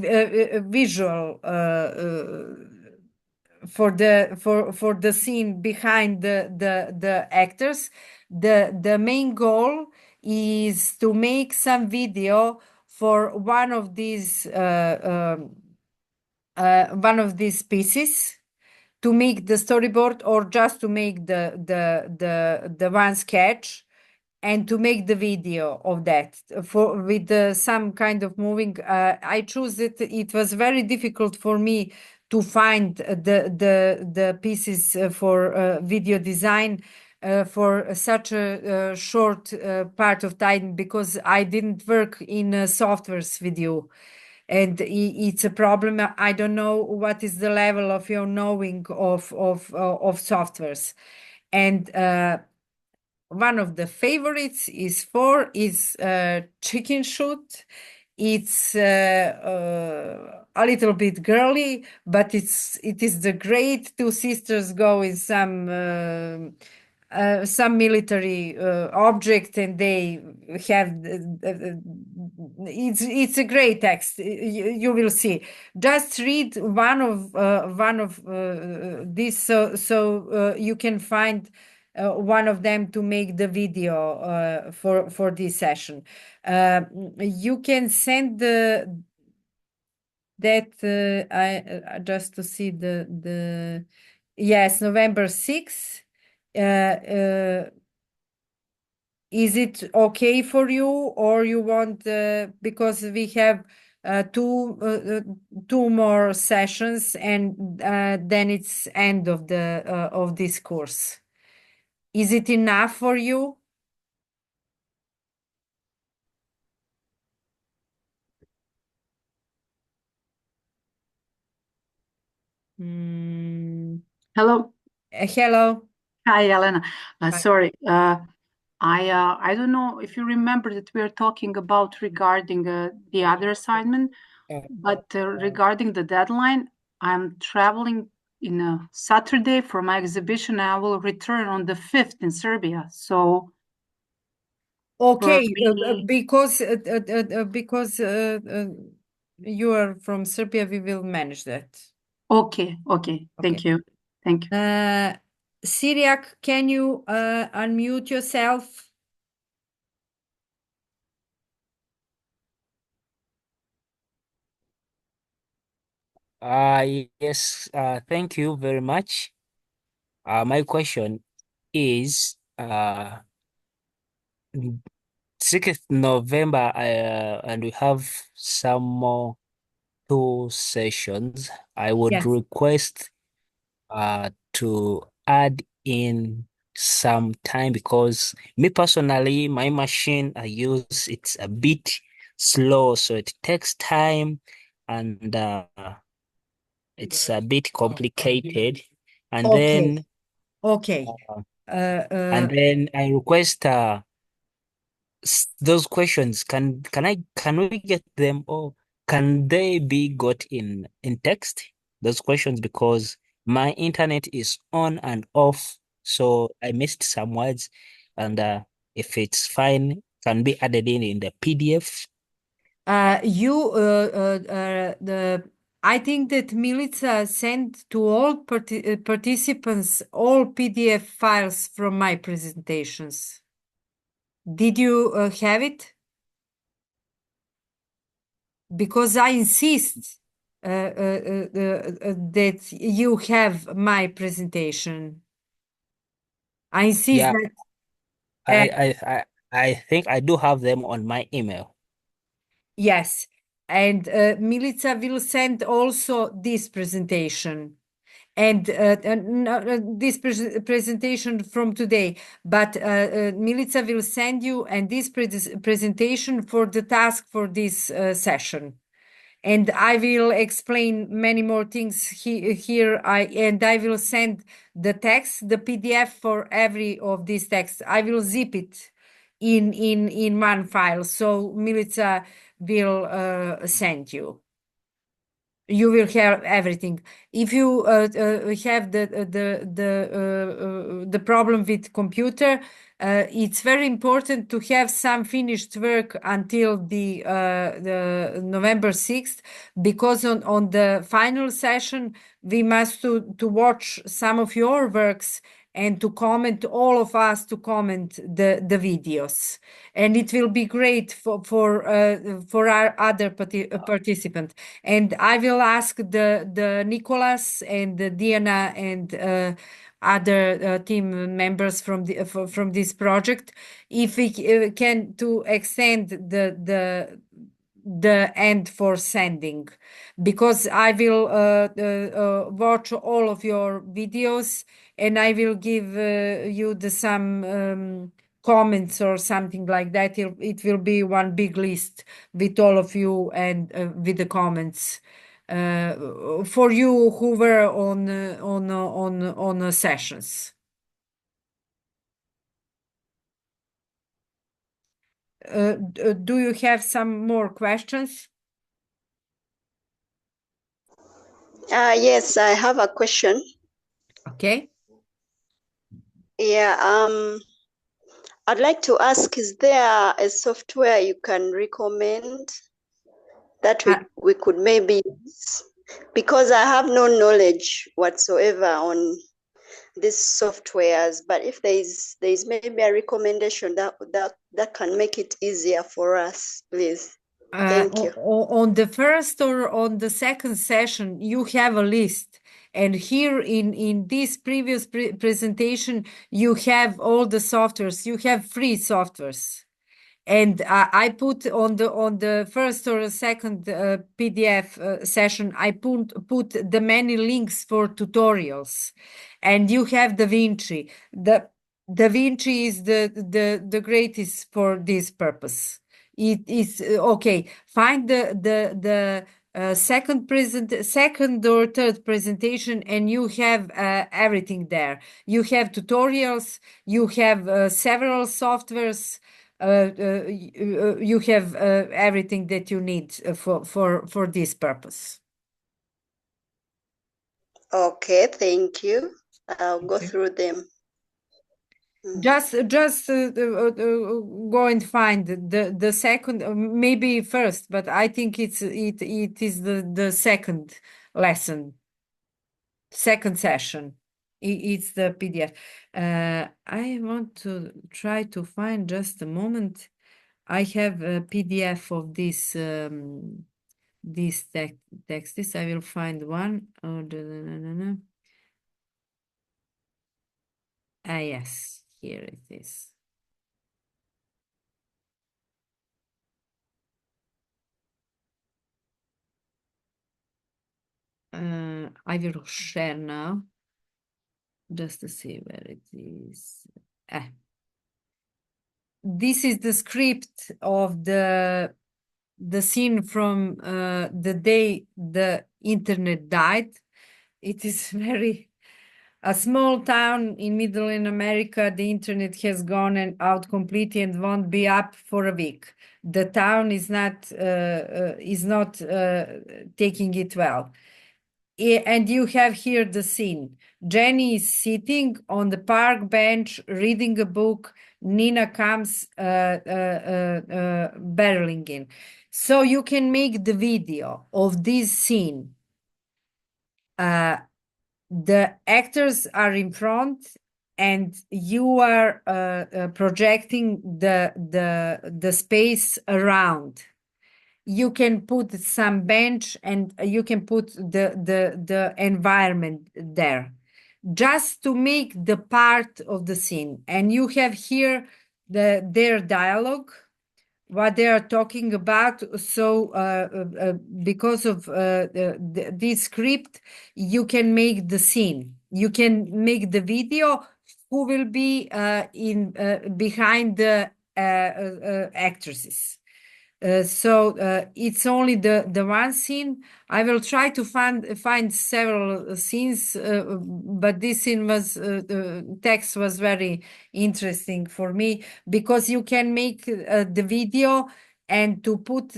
visual for the scene behind the actors. The main goal is to make some video for one of these pieces, to make the storyboard, or just to make the one sketch, and to make the video of that for with some kind of moving. I choose it. It was very difficult for me to find the pieces for video design for such a short part of time, because I didn't work in softwares with you, and it's a problem. I don't know what is the level of your knowing of softwares. And one of the favorites is chicken shoot. It's a little bit girly, but it is the great two sisters go in some military object, and they have it's a great text. You will see. Just read one of these, so you can find one of them to make the video for this session. You can send that I just to see the yes, November 6th. Is it okay for you, or you want because we have two more sessions, and then it's end of the of this course. Is it enough for you? Mm, Hello. hello. Hi, Elena. Hi. Sorry. I don't know if you remember that we are talking about regarding the other assignment, but regarding the deadline, I'm traveling in a Saturday for my exhibition. I will return on the 5th in Serbia. So for Okay, me, because you are from Serbia, we will manage that. okay, okay. Okay. Thank you. Thank you. Uh, Syriac, can you unmute yourself? Yes, thank you very much. My question is 6th November, and we have some more two sessions. I would Yes. request to add in some time because me personally, my machine I use it's a bit slow, so it takes time and it's a bit complicated. And Okay. then Okay. uh, Uh, uh, and then I request those questions. Can we get them, or can they be got in text? Those questions, because my internet is on and off, so I missed some words, and if it's fine, can be added in the PDF. you the I think that Milica sent to all participants all PDF files from my presentations. Did you have it? Because I insist that you have my presentation. I insist Yeah, that. I I think I do have them on my email. Yes, and Milica will send also this presentation and this presentation from today. But Milica will send you and this presentation for the task for this session. And I will explain many more things here. I will send the text, the PDF for every of these texts. I will zip it in one file, so Milica will send you. You will have everything. If you have the problem with computer, it's very important to have some finished work until the November 6th, because on the final session we must to watch some of your works and to comment, all of us to comment the videos, and it will be great for our other participant. And I will ask the Nicholas and the Diana and other team members from from this project if we can to extend the end for sending, because I will watch all of your videos and I will give you the some comments or something like that. It will be one big list with all of you and with the comments for you who were on sessions. Do you have some more questions? Yes, I have a question. Okay. Yeah, I'd like to ask, is there a software you can recommend that Uh, we could maybe use? Because I have no knowledge whatsoever on these softwares, but if there is maybe a recommendation that can make it easier for us, please. Thank you. on the first or on the second session, you have a list. And here in this previous presentation, you have all the softwares. You have free softwares. And I put on the first or second PDF session, I put the many links for tutorials, and you have DaVinci. The DaVinci is the greatest for this purpose. It is okay. Find second or third presentation, and you have everything there. You have tutorials, you have several softwares, you have everything that you need for this purpose. Okay, thank you. I'll go through them. Just go and find the second, maybe first, but I think it is the second lesson, second session. It's the PDF. I want to try to find just a moment. I have a PDF of this text. I will find one. Oh, yes, here it is. I will share now, just to see where it is. This is the script of the scene from the day the internet died. It is a small town in Middle America. The internet has gone out completely and won't be up for a week. The town is not taking it well. And you have here the scene. Jenny is sitting on the park bench reading a book. Nina comes barreling in. So you can make the video of this scene. The actors are in front, and you are projecting the space around. You can put some bench, and you can put the environment there, just to make the part of the scene. And you have here their dialogue, what they are talking about. So because of this script, you can make the scene, you can make the video, who will be in behind the actresses. So it's only the one scene. I will try to find several scenes, but this scene was the text was very interesting for me, because you can make the video and to put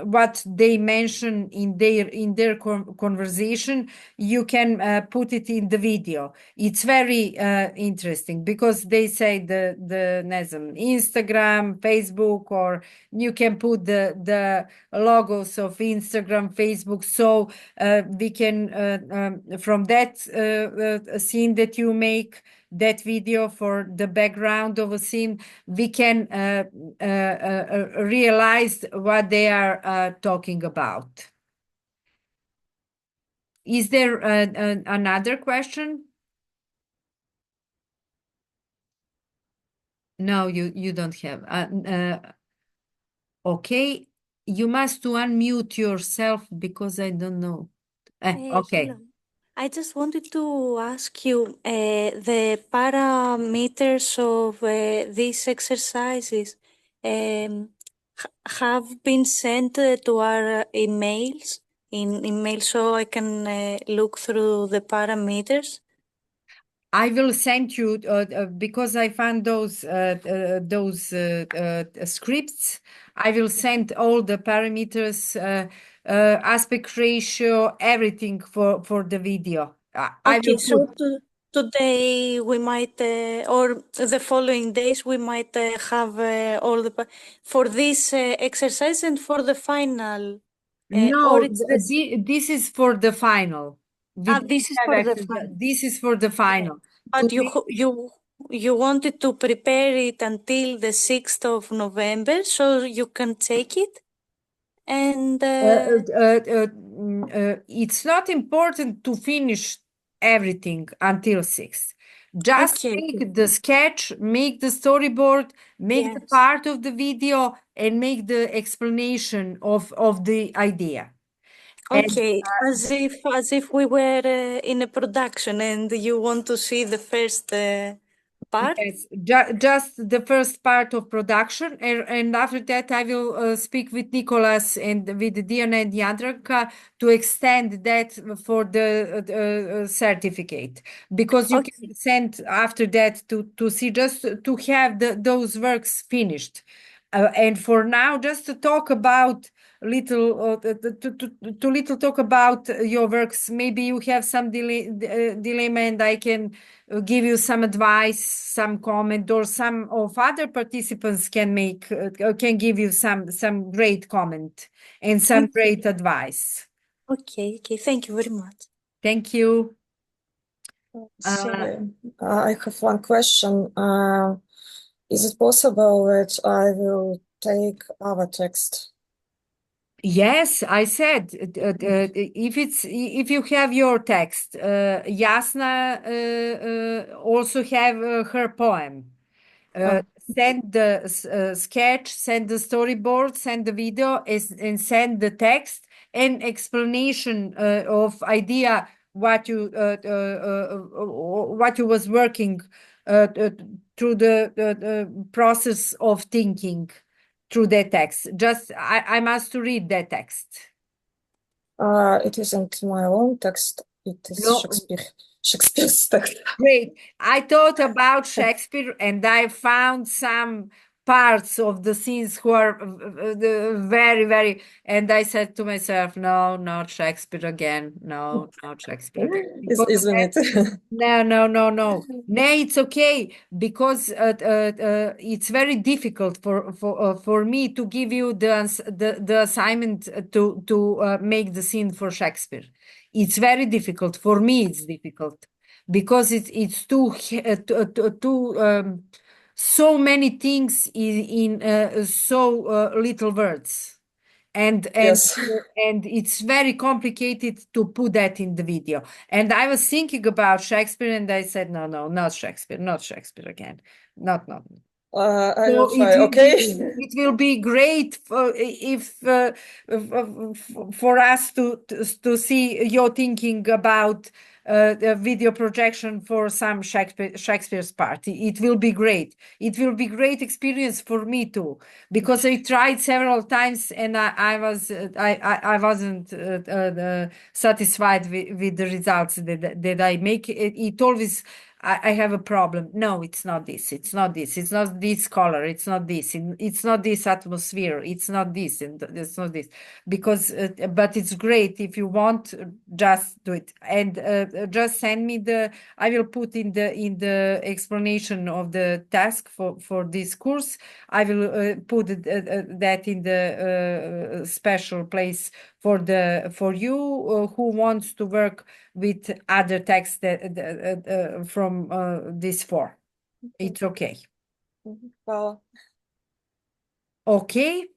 what they mention in their conversation, you can put it in the video. It's very interesting, because they say the Instagram, Facebook, or you can put the logos of Instagram, Facebook. So we can from that scene that you make, that video for the background of a scene, we can realize what they are talking about. Is there another question? No, you don't have. Okay, you must to unmute yourself, because I don't know. Okay. Hello. I just wanted to ask you, the parameters of these exercises have been sent to our emails, in email, so I can look through the parameters. I will send you because I found those scripts. I will send all the parameters, aspect ratio, everything for the video. I Okay, will so put. today we might, or the following days, we might have all the for this exercise and for the final. Or No, it's this. this is for the final. We don't This is have for the actually final. this is for the final. But Today, you wanted to prepare it until the 6th of November, so you can take it. And it's not important to finish everything until 6. Just okay, make the sketch, make the storyboard, make the yes. part of the video, and make the explanation of the idea. And Okay, as if we were in a production and you want to see the first part? Yes, just the first part of production, and after that I will speak with Nicholas and with Diana and Jandranka to extend that for the certificate, because you Okay. can send after that to see, just to have those works finished. And for now, just to talk about little to little talk about your works. Maybe you have some dilemma, and I can give you some advice, some comment, or some of other participants can make can give you some great comment and some great advice. Okay. Thank you very much. Thank you. Sorry, I have one question. Is it possible that I will take our text? Yes, I said if you have your text, Jasna also have her poem. Send the sketch, send the storyboard, send the video, and send the text and explanation of idea what you was working through the process of thinking through the text. Just I must to read that text. It isn't my own text. It is No. Shakespeare's text. Great. I thought about Shakespeare and I found some parts of the scenes who are very, very, and I said to myself, no, not Shakespeare again. No, not Shakespeare again. Because Isn't it? no. It's okay, because it's very difficult for me to give you the assignment to make the scene for Shakespeare. It's very difficult for me. It's difficult because it's too so many things in so little words, and Yes. and it's very complicated to put that in the video. And I was thinking about Shakespeare, and I said, no, not Shakespeare, not Shakespeare again, not. I So will try. Okay. it will be great if for us to see your thinking about the video projection for some Shakespeare's part. It will be great. It will be great experience for me too, because I tried several times and I wasn't satisfied with the results that I make. It always. I have a problem. No, it's not this. It's not this. It's not this color. It's not this. It's not this atmosphere. It's not this. And it's not this. Because, but it's great if you want. Just do it, and just send me I will put in the explanation of the task for this course. I will put that in the special place for you who wants to work with other texts from this four. It's okay. Wow. Okay.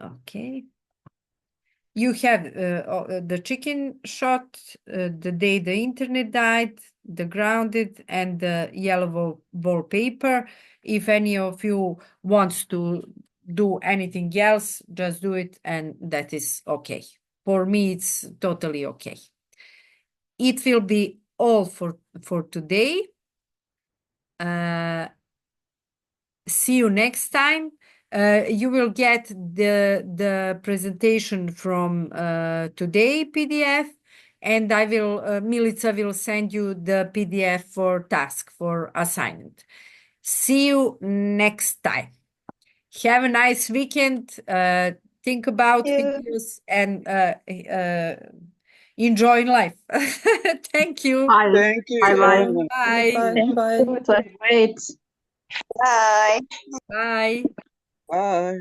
Okay. You have the chicken shot, the day the internet died, the grounded, and the yellow wallpaper. If any of you wants to do anything else, just do it, and that is okay. For me, it's totally okay. It will be all for today. See you next time. You will get the presentation from today PDF, and Milica will send you the PDF for task, for assignment. See you next time. Have a nice weekend. Think about videos and enjoy life. Thank you. Bye. Thank you. Bye. Bye. Bye. It was great. Bye. Bye. Bye.